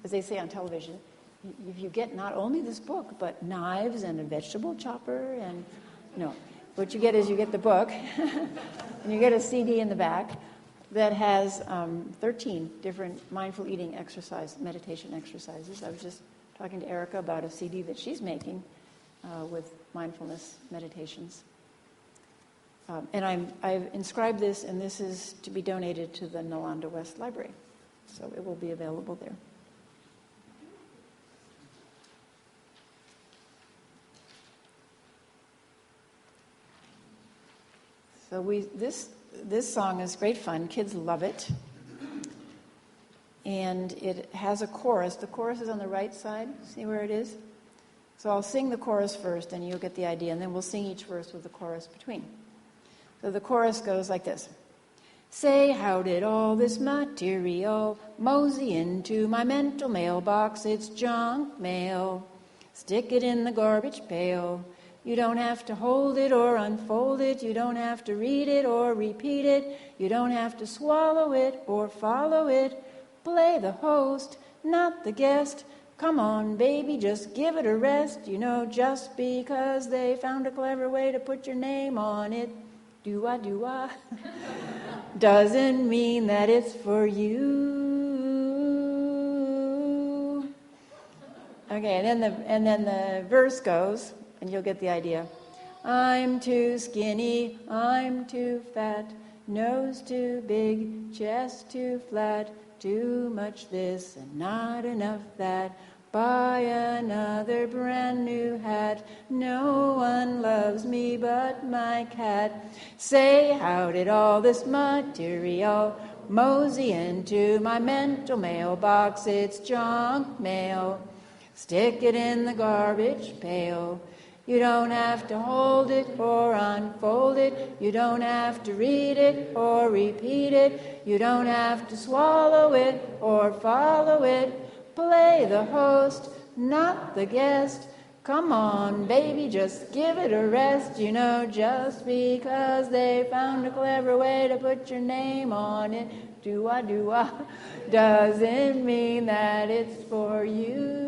S1: as they say on television, you get not only this book, but knives and a vegetable chopper. And no, what you get is you get the book, and you get a CD in the back that has 13 different mindful eating meditation exercises. I was just talking to Erica about a CD that she's making with mindfulness meditations. And I've inscribed this, and this is to be donated to the Nalanda West Library. So it will be available there. So this song is great fun. Kids love it. And it has a chorus. The chorus is on the right side. See where it is? So I'll sing the chorus first, and you'll get the idea, and then we'll sing each verse with the chorus between. So the chorus goes like this. Say, how did all this material mosey into my mental mailbox? It's junk mail. Stick it in the garbage pail. You don't have to hold it or unfold it. You don't have to read it or repeat it. You don't have to swallow it or follow it. Play the host, not the guest. Come on, baby, just give it a rest. You know, just because they found a clever way to put your name on it, do-ah, doesn't mean that it's for you. Okay, and then the verse goes, and you'll get the idea. I'm too skinny, I'm too fat, nose too big, chest too flat, too much this and not enough that. Buy another brand new hat. No one loves me but my cat. Say, how did all this material mosey into my mental mailbox? It's junk mail. Stick it in the garbage pail. You don't have to hold it or unfold it. You don't have to read it or repeat it. You don't have to swallow it or follow it. Play the host, not the guest. Come on, baby, just give it a rest. You know, just because they found a clever way to put your name on it, do-ah, doesn't mean that it's for you.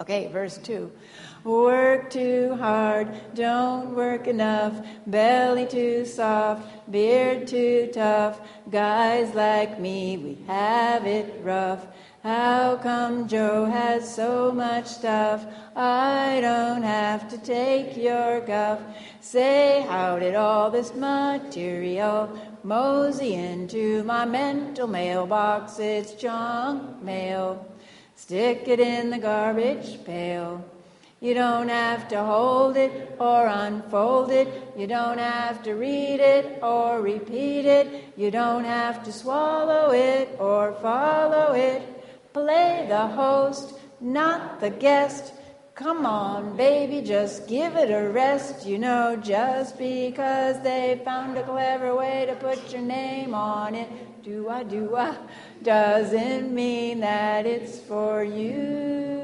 S1: Okay, verse 2. Work too hard, don't work enough, belly too soft, beard too tough, guys like me, we have it rough. How come Joe has so much stuff? I don't have to take your guff. Say, how did all this material mosey into my mental mailbox? It's junk mail. Stick it in the garbage pail. You don't have to hold it or unfold it. You don't have to read it or repeat it. You don't have to swallow it or follow it. Play the host, not the guest. Come on, baby, just give it a rest. You know, just because they found a clever way to put your name on it, do-ah, doesn't mean that it's for you.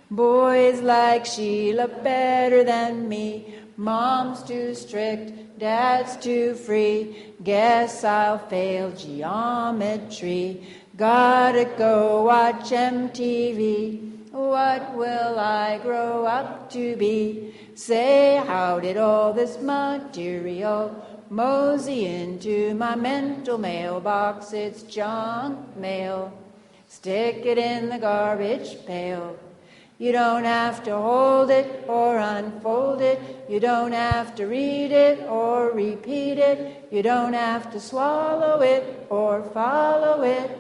S1: Boys like Sheila better than me. Mom's too strict, Dad's too free. Guess I'll fail geometry. Gotta go watch MTV. What will I grow up to be? Say, how did all this material mosey into my mental mailbox? It's junk mail. Stick it in the garbage pail. You don't have to hold it or unfold it. You don't have to read it or repeat it. You don't have to swallow it or follow it.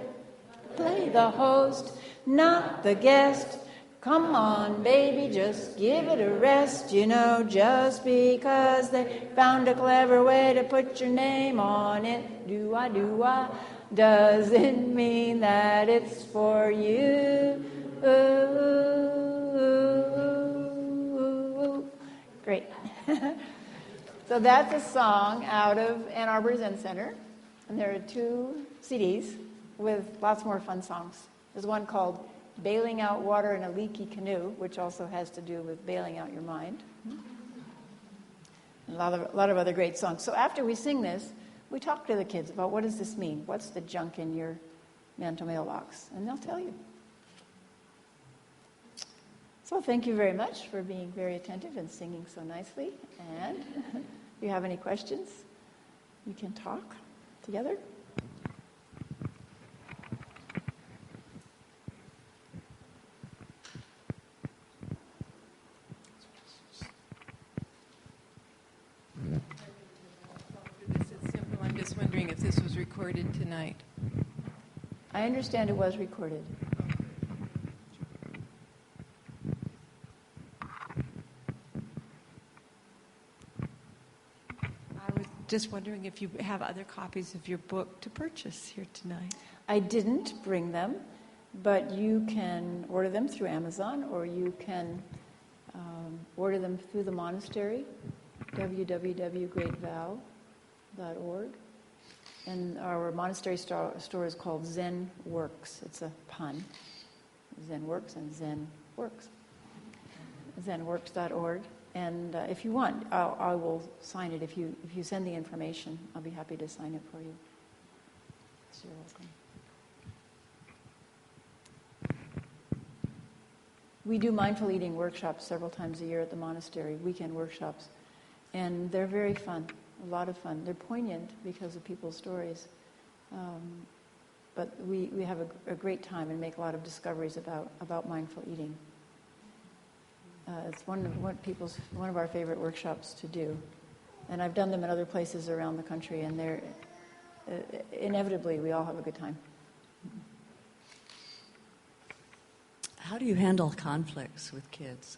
S1: Play the host, not the guest. Come on, baby, just give it a rest. You know, just because they found a clever way to put your name on it, do-ah, doesn't mean that it's for you. Great. So that's a song out of Ann Arbor Zen Center. And there are 2 CDs with lots more fun songs. There's one called Bailing Out Water in a Leaky Canoe, which also has to do with bailing out your mind. A lot of other great songs. So after we sing this, we talk to the kids about what does this mean? What's the junk in your mental mailbox? And they'll tell you. So thank you very much for being very attentive and singing so nicely. And if you have any questions, we can talk together.
S2: this was recorded tonight.
S1: I understand it was recorded.
S2: I was just wondering if you have other copies of your book to purchase here tonight.
S1: I didn't bring them, but you can order them through Amazon, or you can order them through the monastery, www.greatvow.org. And our monastery store is called Zen Works. It's a pun. Zen Works and Zen Works. Zenworks.org. And if you want, I will sign it. If you send the information, I'll be happy to sign it for you. So you're welcome. We do mindful eating workshops several times a year at the monastery, weekend workshops. And they're very fun, a lot of fun. They're poignant because of people's stories. But we have a great time and make a lot of discoveries about mindful eating. It's one of our favorite workshops to do. And I've done them in other places around the country, and they're inevitably we all have a good time.
S3: How do you handle conflicts with kids?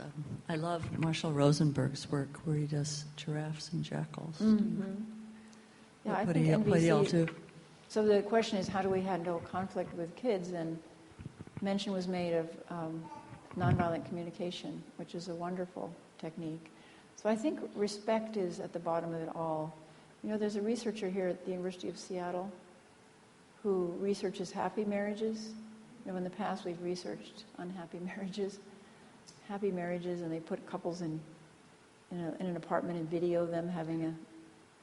S3: I love Marshall Rosenberg's work where he does giraffes and jackals.
S1: Mm-hmm. Yeah,
S3: what do you all do?
S1: So the question is, how do we handle conflict with kids? And mention was made of nonviolent communication, which is a wonderful technique. So I think respect is at the bottom of it all. You know, there's a researcher here at the University of Seattle who researches happy marriages. You know, in the past we've researched unhappy marriages, and they put couples in an apartment and video them having a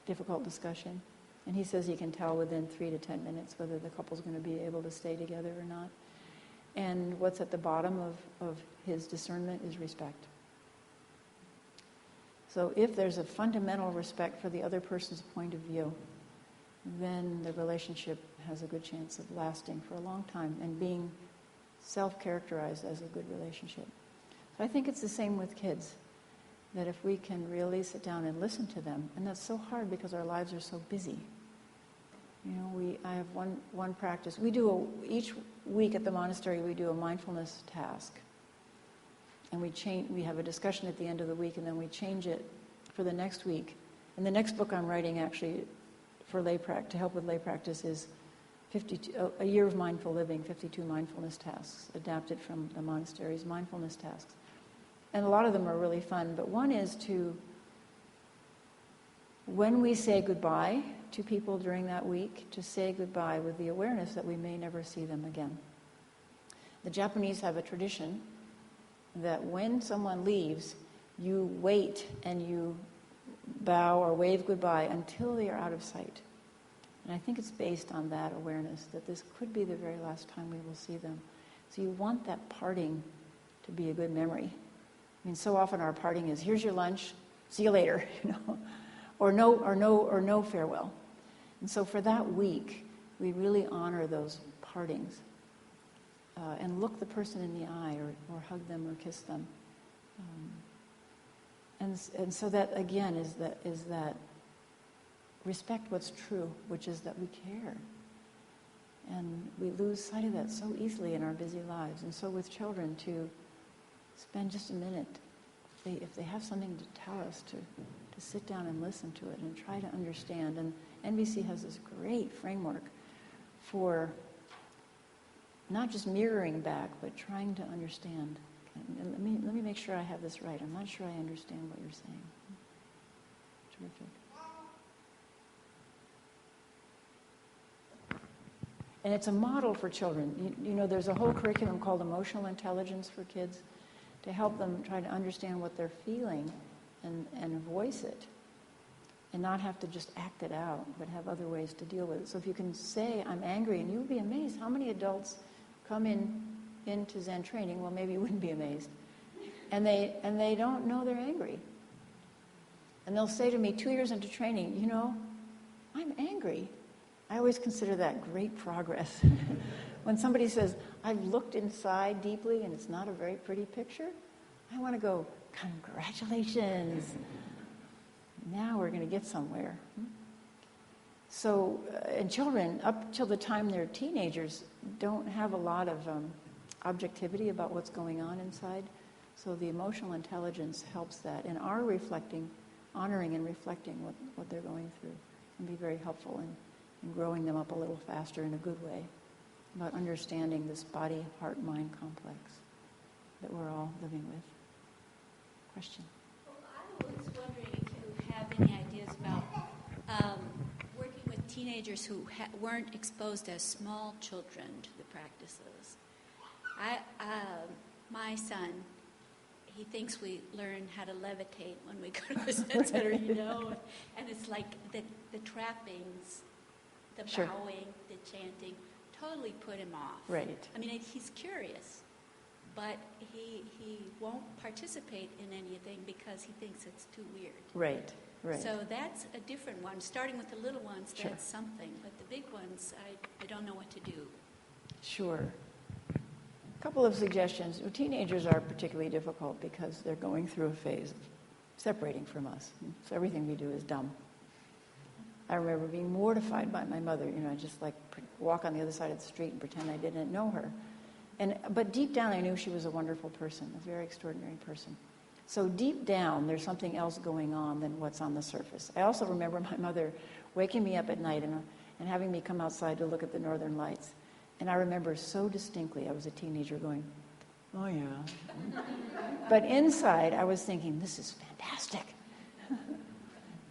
S1: difficult discussion. And he says he can tell within 3 to 10 minutes whether the couple's going to be able to stay together or not. And what's at the bottom of his discernment is respect. So if there's a fundamental respect for the other person's point of view, then the relationship has a good chance of lasting for a long time and being self-characterized as a good relationship. So I think it's the same with kids, that if we can really sit down and listen to them, and that's so hard because our lives are so busy. You know, I have one practice. Each week at the monastery we do a mindfulness task. And we have a discussion at the end of the week, and then we change it for the next week. And the next book I'm writing actually for to help with lay practice is a year of mindful living, 52 mindfulness tasks, adapted from the monastery's mindfulness tasks. And a lot of them are really fun, but one is when we say goodbye to people during that week, to say goodbye with the awareness that we may never see them again. The Japanese have a tradition that when someone leaves, you wait and you bow or wave goodbye until they are out of sight. And I think it's based on that awareness that this could be the very last time we will see them. So you want that parting to be a good memory. I mean, so often our parting is, here's your lunch, see you later, you know, or no farewell. And so for that week, we really honor those partings and look the person in the eye or hug them or kiss them. And so that, again, is that respect what's true, which is that we care. And we lose sight of that so easily in our busy lives. And so with children, to spend just a minute, if they have something to tell us, to sit down and listen to it and try to understand. And NVC has this great framework for not just mirroring back, but trying to understand. And let me make sure I have this right. I'm not sure I understand what you're saying. Terrific. And it's a model for children. You know, there's a whole curriculum called emotional intelligence for kids to help them try to understand what they're feeling and voice it and not have to just act it out, but have other ways to deal with it. So if you can say, I'm angry, and you'll be amazed how many adults come into Zen training, well, maybe you wouldn't be amazed, and they don't know they're angry. And they'll say to me 2 years into training, you know, I'm angry. I always consider that great progress. When somebody says, I've looked inside deeply and it's not a very pretty picture, I want to go, congratulations. Now we're going to get somewhere. So, and children, up till the time they're teenagers, don't have a lot of objectivity about what's going on inside. So the emotional intelligence helps that. And our reflecting, honoring and reflecting what they're going through can be very helpful in growing them up a little faster in a good way, about understanding this body-heart-mind complex that we're all living with. Question?
S4: Well, I was wondering if you have any ideas about working with teenagers who weren't exposed as small children to the practices. My son, he thinks we learn how to levitate when we go to the Zen Center, and it's like the trappings, the
S1: Sure.
S4: bowing, the chanting, totally put him off.
S1: Right.
S4: I mean, he's curious, but he won't participate in anything because he thinks it's too weird.
S1: Right, right.
S4: So that's a different one. Starting with the little ones,
S1: Sure.
S4: that's something. But the big ones, I don't know what to do.
S1: Sure. A couple of suggestions. Well, teenagers are particularly difficult because they're going through a phase of separating from us. So everything we do is dumb. I remember being mortified by my mother. I just like walk on the other side of the street and pretend I didn't know her. But deep down, I knew she was a wonderful person, a very extraordinary person. So deep down, there's something else going on than what's on the surface. I also remember my mother waking me up at night and having me come outside to look at the northern lights. And I remember so distinctly, I was a teenager going, oh yeah. But inside, I was thinking, this is fantastic.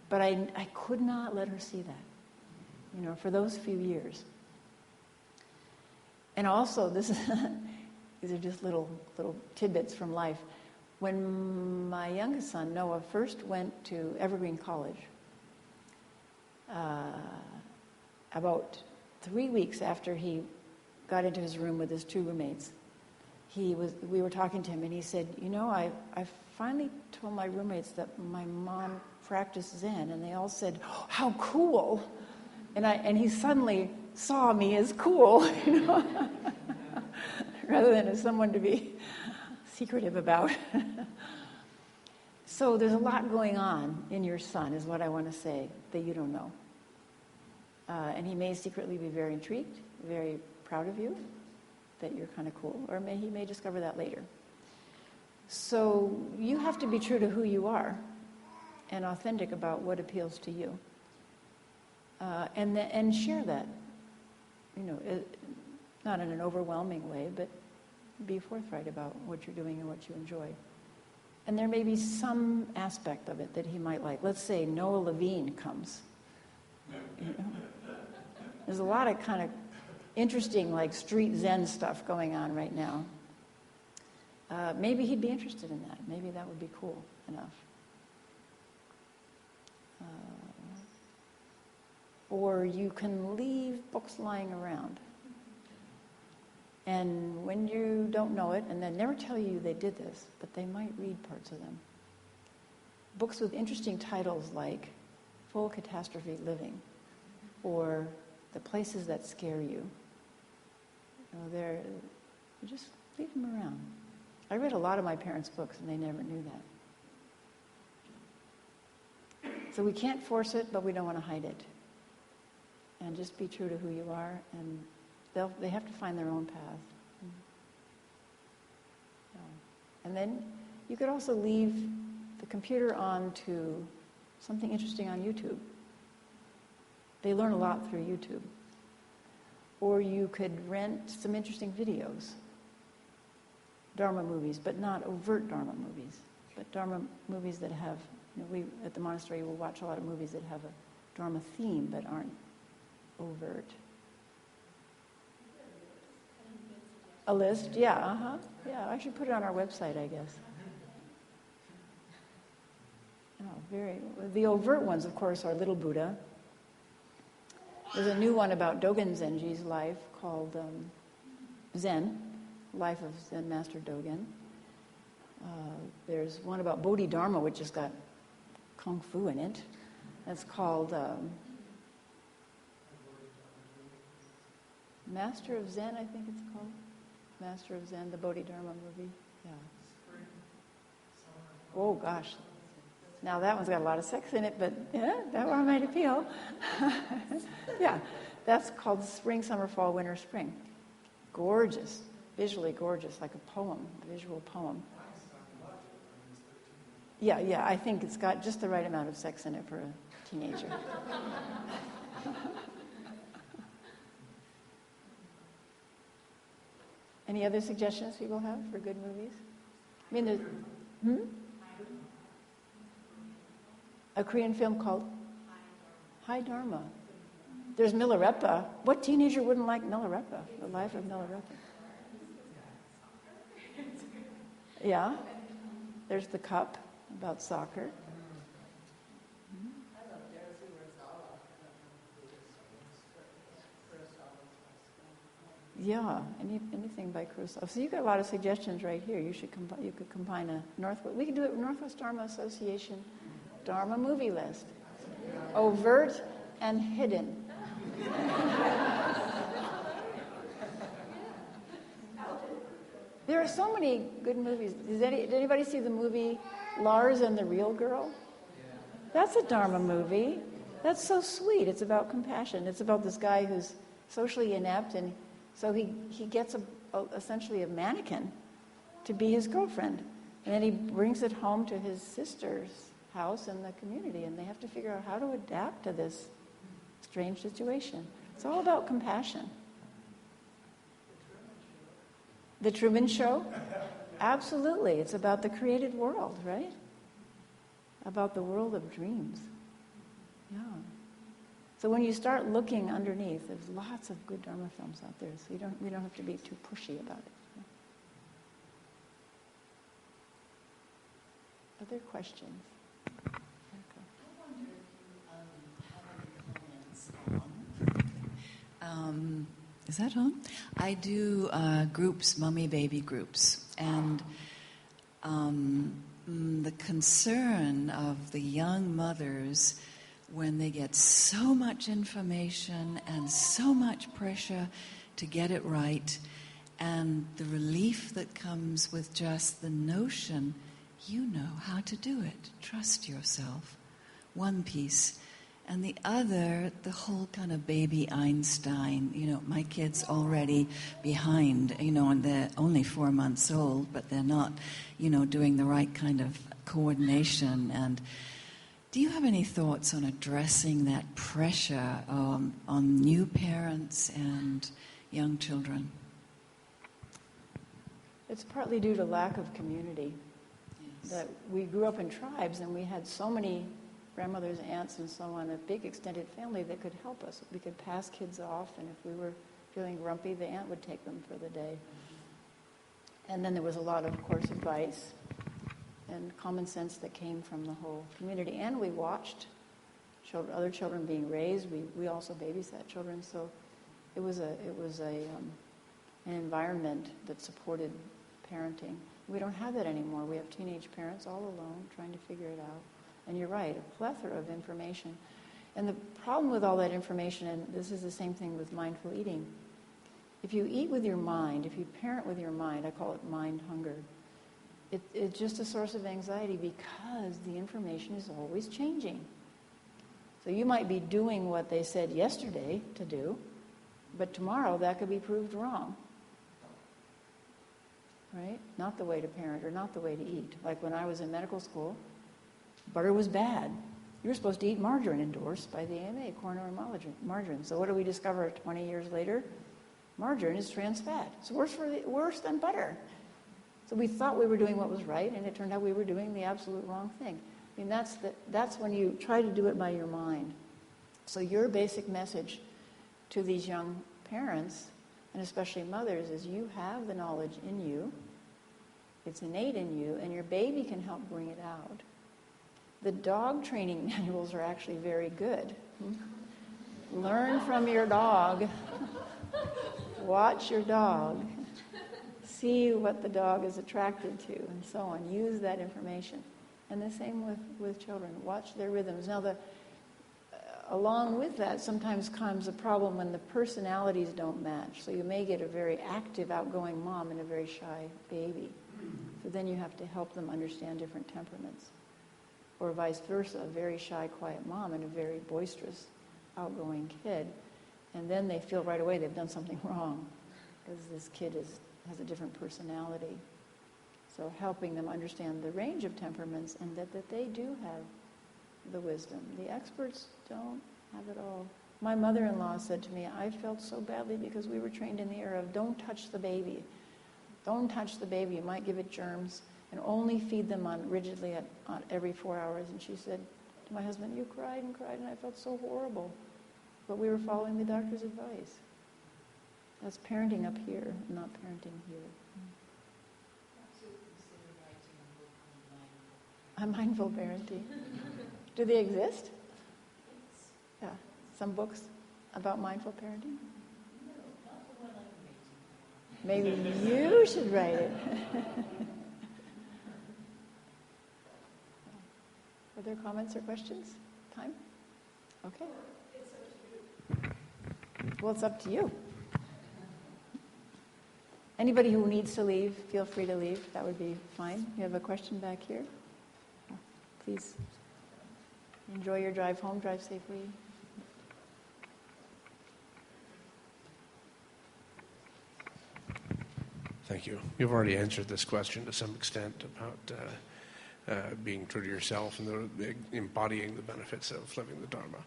S1: But I could not let her see that, for those few years. And also, these are just little tidbits from life. When my youngest son, Noah, first went to Evergreen College, about 3 weeks after he got into his room with his two roommates, we were talking to him, and he said, I finally told my roommates that my mom practiced Zen, and they all said, oh, how cool. And he suddenly saw me as cool, rather than as someone to be secretive about. So there's a lot going on in your son, is what I want to say, that you don't know. And he may secretly be very intrigued, very proud of you, that you're kind of cool, or he may discover that later. So you have to be true to who you are and authentic about what appeals to you. And share that, not in an overwhelming way, but be forthright about what you're doing and what you enjoy. And there may be some aspect of it that he might like. Let's say Noah Levine comes. There's a lot of kind of interesting, like street Zen stuff going on right now. Maybe he'd be interested in that. Maybe that would be cool enough. Or you can leave books lying around. And when you don't know it, and they never tell you they did this, but they might read parts of them. Books with interesting titles like Full Catastrophe Living, or The Places That Scare You. You just leave them around. I read a lot of my parents' books, and they never knew that. So we can't force it, but we don't want to hide it. And just be true to who you are, and they have to find their own path. And then you could also leave the computer on to something interesting on YouTube. They learn a lot through YouTube. Or you could rent some interesting videos. Dharma movies, but not overt Dharma movies. But Dharma movies that have, we at the monastery will watch a lot of movies that have a Dharma theme but aren't overt. A list? Yeah, Yeah, I should put it on our website, I guess. The overt ones, of course, are Little Buddha. There's a new one about Dogen Zenji's life called Zen, Life of Zen Master Dogen. There's one about Bodhidharma, which has got Kung Fu in it. That's called Master of Zen, I think it's called. Master of Zen, the Bodhidharma movie. Yeah. Oh, gosh. Now that one's got a lot of sex in it, but yeah, that one might appeal. Yeah, that's called Spring, Summer, Fall, Winter, Spring. Gorgeous, visually gorgeous, like a poem, a visual poem. Yeah, I think it's got just the right amount of sex in it for a teenager. Any other suggestions people have for good movies? I mean, there's... A Korean film called High Dharma. There's Milarepa. What teenager wouldn't like Milarepa? The Life of Milarepa. Yeah. There's The Cup, about soccer. Yeah, anything by Kurosawa. So you got a lot of suggestions right here. You could combine a Northwest. We could do it with Northwest Dharma Association Dharma movie list. Overt and hidden. There are so many good movies. Did anybody see the movie Lars and the Real Girl? That's a Dharma movie. That's so sweet. It's about compassion. It's about this guy who's socially inept, and so he gets essentially a mannequin to be his girlfriend. And then he brings it home to his sister's house in the community, and they have to figure out how to adapt to this strange situation. It's all about compassion. The Truman Show? Absolutely. It's about the created world, right? About the world of dreams. Yeah. So when you start looking underneath, there's lots of good Dharma films out there, so we don't have to be too pushy about it. Other questions?
S5: Is that on? I do groups, mummy-baby groups, and the concern of the young mothers when they get so much information and so much pressure to get it right, and the relief that comes with just the notion, you know how to do it, trust yourself, one piece. And the other, the whole kind of baby Einstein, my kid's already behind, and they're only 4 months old, but they're not, doing the right kind of coordination. And do you have any thoughts on addressing that pressure on new parents and young children?
S1: It's partly due to lack of community. Yes. That we grew up in tribes, and we had so many grandmothers, aunts, and so on, a big extended family that could help us. We could pass kids off, and if we were feeling grumpy, the aunt would take them for the day. And then there was a lot of course, advice and common sense that came from the whole community. And we watched other children being raised. We also babysat children, so it was an environment that supported parenting. We don't have that anymore. We have teenage parents all alone trying to figure it out. And you're right, a plethora of information. And the problem with all that information, and this is the same thing with mindful eating, if you eat with your mind, if you parent with your mind, I call it mind hunger, it's just a source of anxiety because the information is always changing. So you might be doing what they said yesterday to do, but tomorrow that could be proved wrong. Right? Not the way to parent or not the way to eat. Like when I was in medical school, butter was bad. You were supposed to eat margarine, endorsed by the AMA, corn oil margarine. So what do we discover 20 years later? Margarine is trans fat. It's worse than butter. So we thought we were doing what was right, and it turned out we were doing the absolute wrong thing. I mean, that's when you try to do it by your mind. So your basic message to these young parents, and especially mothers, is you have the knowledge in you. It's innate in you, and your baby can help bring it out. The dog training manuals are actually very good. Learn from your dog. Watch your dog. See what the dog is attracted to, and so on. Use that information. And the same with children. Watch their rhythms. Now, along with that, sometimes comes a problem when the personalities don't match. So you may get a very active, outgoing mom and a very shy baby. So then you have to help them understand different temperaments. or vice versa, a very shy, quiet mom and a very boisterous, outgoing kid. And then they feel right away they've done something wrong because this kid has a different personality. So helping them understand the range of temperaments and that they do have the wisdom. The experts don't have it all. My mother-in-law said to me, I felt so badly because we were trained in the era of don't touch the baby. Don't touch the baby, you might give it germs, and only feed them rigidly at every 4 hours. And she said to my husband, you cried and cried, and I felt so horrible. But we were following the doctor's advice. That's parenting up here, not parenting here. A mindful parenting. Do they exist? Yeah. Some books about mindful parenting? Maybe you should write it. Are there comments or questions? Time? Okay. Well, it's up to you. Anybody who needs to leave, feel free to leave. That would be fine. You have a question back here? Please enjoy your drive home. Drive safely.
S6: Thank you. You've already answered this question to some extent about being true to yourself and embodying the benefits of living the Dharma.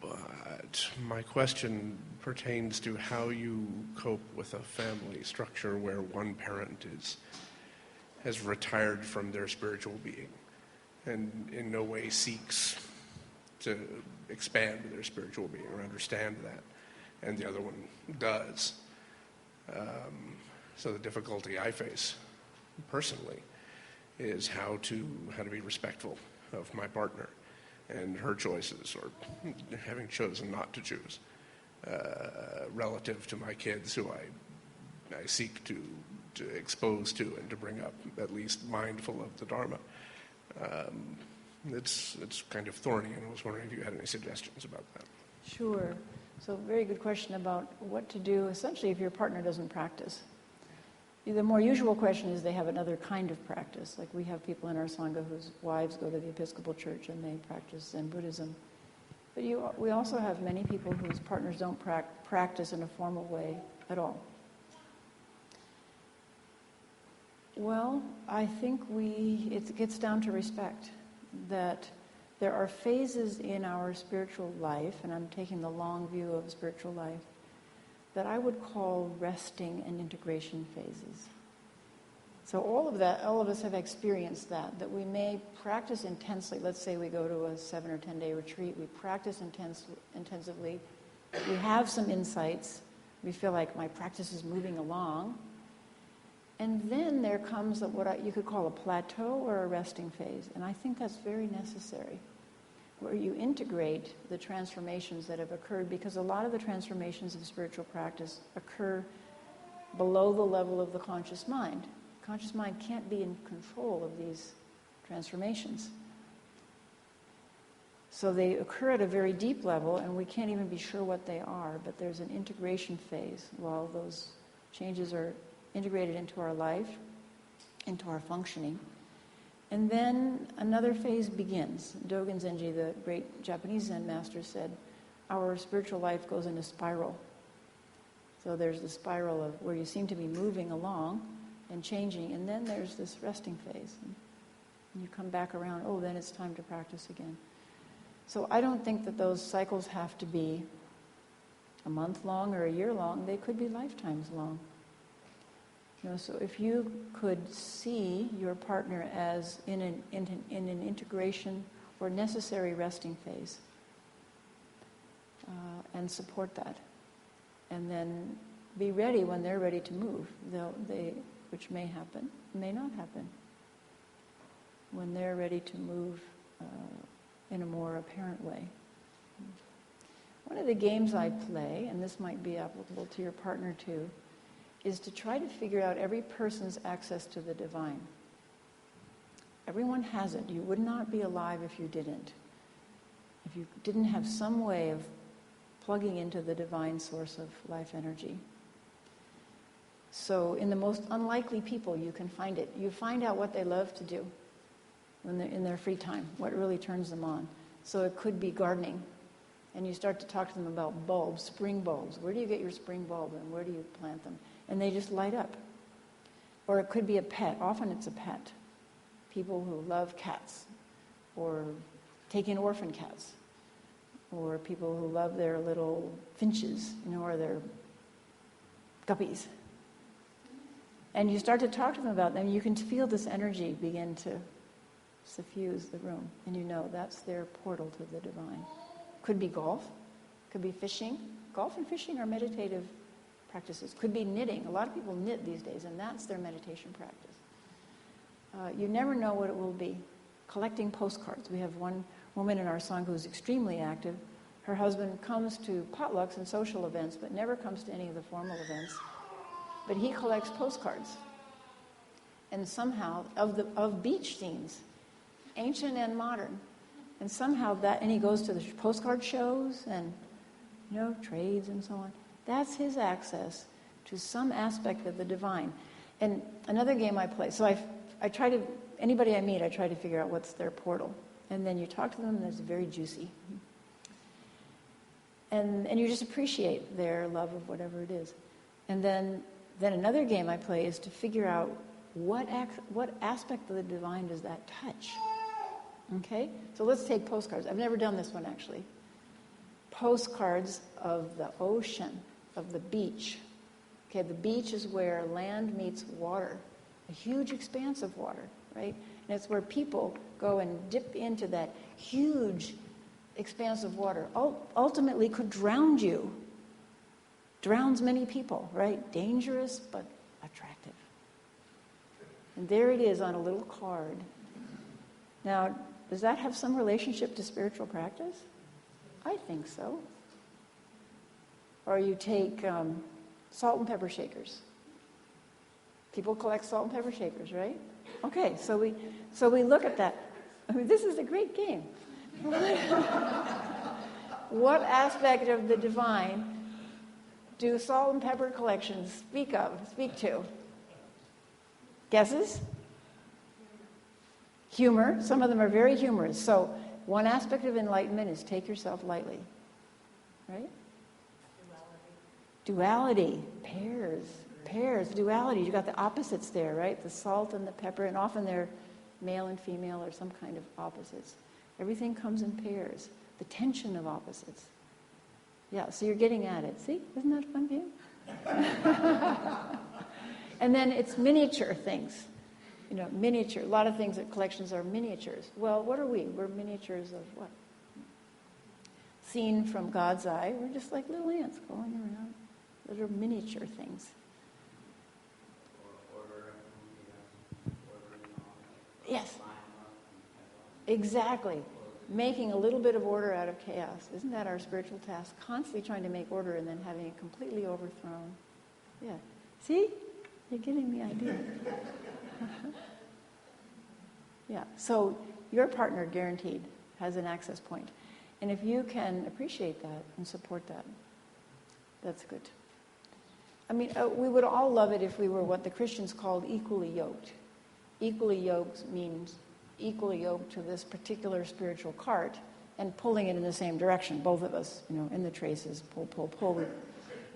S6: But my question pertains to how you cope with a family structure where one parent has retired from their spiritual being and in no way seeks to expand their spiritual being or understand that, and the other one does. So the difficulty I face personally is how to be respectful of my partner and her choices, or having chosen not to choose, relative to my kids who I seek to expose to and to bring up at least mindful of the Dharma. It's kind of thorny, and I was wondering if you had any suggestions about that.
S1: Sure. So very good question about what to do, essentially, if your partner doesn't practice. The more usual question is they have another kind of practice. Like we have people in our Sangha whose wives go to the Episcopal Church and they practice Zen Buddhism. But we also have many people whose partners don't practice in a formal way at all. Well, I think it gets down to respect, that there are phases in our spiritual life, and I'm taking the long view of spiritual life, that I would call resting and integration phases. So all of us have experienced that we may practice intensely. Let's say we go to a 7 or 10 day retreat, we practice intensively, we have some insights, we feel like my practice is moving along, and then there comes what you could call a plateau or a resting phase, and I think that's very necessary, where you integrate the transformations that have occurred, because a lot of the transformations of spiritual practice occur below the level of the conscious mind. Conscious mind can't be in control of these transformations. So they occur at a very deep level, and we can't even be sure what they are, but there's an integration phase while those changes are integrated into our life, into our functioning. And then another phase begins. Dogen Zenji, the great Japanese Zen master, said, our spiritual life goes in a spiral. So there's the spiral of where you seem to be moving along and changing, and then there's this resting phase. And you come back around, then it's time to practice again. So I don't think that those cycles have to be a month long or a year long. They could be lifetimes long. So if you could see your partner as in an integration or necessary resting phase, and support that, and then be ready when they're ready to move, which may happen, may not happen. When they're ready to move in a more apparent way. One of the games I play, and this might be applicable to your partner too, is to try to figure out every person's access to the divine. Everyone has it. You would not be alive if you didn't. If you didn't have some way of plugging into the divine source of life energy. So in the most unlikely people, you can find it. You find out what they love to do. when they're in their free time, what really turns them on. So it could be gardening. And you start to talk to them about bulbs, spring bulbs. Where do you get your spring bulb and where do you plant them? And they just light up. Or it could be a pet. Often it's a pet. People who love cats, or take in orphan cats, or people who love their little finches, or their guppies. And you start to talk to them about them, you can feel this energy begin to suffuse the room, and you know that's their portal to the divine. Could be golf, could be fishing. Golf and fishing are meditative practices. Could be knitting. A lot of people knit these days, and that's their meditation practice. You never know what it will be. Collecting postcards. We have one woman in our Sangha who's extremely active. Her husband comes to potlucks and social events, but never comes to any of the formal events. But he collects postcards. And somehow, of beach scenes, ancient and modern. And somehow and he goes to the postcard shows and, trades and so on. That's his access to some aspect of the divine. And another game I play, so I try to, anybody I meet, I try to figure out what's their portal. And then you talk to them, and it's very juicy. And you just appreciate their love of whatever it is. And then another game I play is to figure out what aspect of the divine does that touch. Okay? So let's take postcards. I've never done this one, actually. Postcards of the ocean, of the beach. Okay, the beach is where land meets water. A huge expanse of water, right? And it's where people go and dip into that huge expanse of water. Ultimately could drown you. Drowns many people, right? Dangerous, but attractive. And there it is on a little card. Now, does that have some relationship to spiritual practice? I think so. Or you take salt and pepper shakers. People collect salt and pepper shakers, right? Okay, so we look at that. I mean, this is a great game. What aspect of the divine do salt and pepper collections speak to? Guesses? Humor. Some of them are very humorous. So one aspect of enlightenment is take yourself lightly. Right? Duality. Pairs. Duality. You got the opposites there, right? The salt and the pepper, and often they're male and female or some kind of opposites. Everything comes in pairs. The tension of opposites. Yeah, so you're getting at it. See? Isn't that fun for you? And then it's miniature things. Miniature. A lot of things at collections are miniatures. Well, what are we? We're miniatures of what? Seen from God's eye, we're just like little ants going around. Those are miniature things. Yes. Exactly. Making a little bit of order out of chaos. Isn't that our spiritual task? Constantly trying to make order and then having it completely overthrown. Yeah. See? You're getting the idea. Yeah. So your partner, guaranteed, has an access point. And if you can appreciate that and support that, that's good. I mean, we would all love it if we were what the Christians called equally yoked. Equally yoked means equally yoked to this particular spiritual cart and pulling it in the same direction, both of us, in the traces, pull.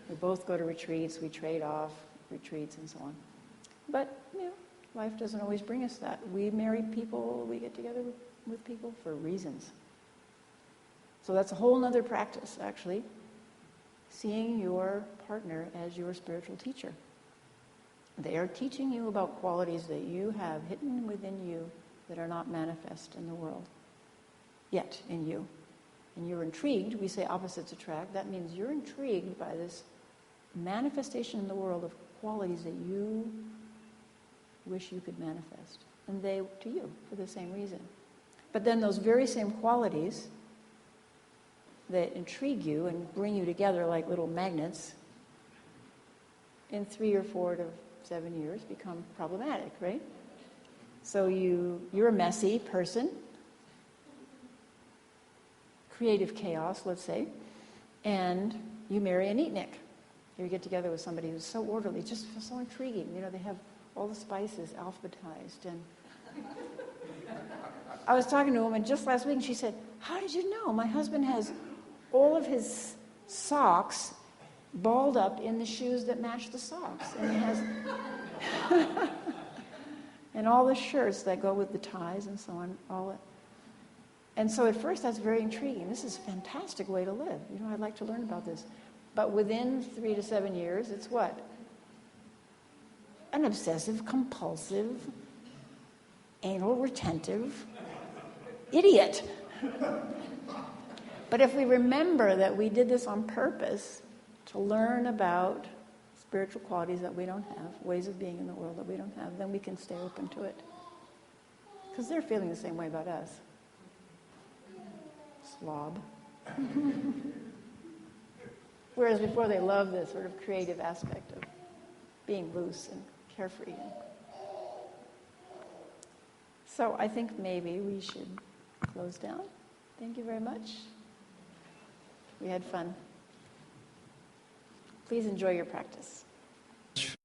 S1: We both go to retreats, we trade off retreats and so on. But, life doesn't always bring us that. We marry people, we get together with people for reasons. So that's a whole other practice, actually. Seeing your partner as your spiritual teacher. They are teaching you about qualities that you have hidden within you that are not manifest in the world yet in you. And you're intrigued. We say opposites attract. That means you're intrigued by this manifestation in the world of qualities that you wish you could manifest. And they to you for the same reason. But then those very same qualities that intrigue you and bring you together like little magnets in 3 or 4 to 7 years become problematic, right? So you're a messy person, creative chaos, let's say, and you marry a neatnik. You get together with somebody who's so orderly, just so intriguing. They have all the spices alphabetized, and I was talking to a woman just last week, and she said, "How did you know? My husband has all of his socks balled up in the shoes that match the socks, and he has and all the shirts that go with the ties and so on, all it." And so at first that's very intriguing. This is a fantastic way to live. I'd like to learn about this. But within 3 to 7 years, it's what? An obsessive, compulsive, anal retentive idiot. But if we remember that we did this on purpose to learn about spiritual qualities that we don't have, ways of being in the world that we don't have, then we can stay open to it. Because they're feeling the same way about us. Slob. Whereas before they loved this sort of creative aspect of being loose and carefree. So I think maybe we should close down. Thank you very much. We had fun. Please enjoy your practice.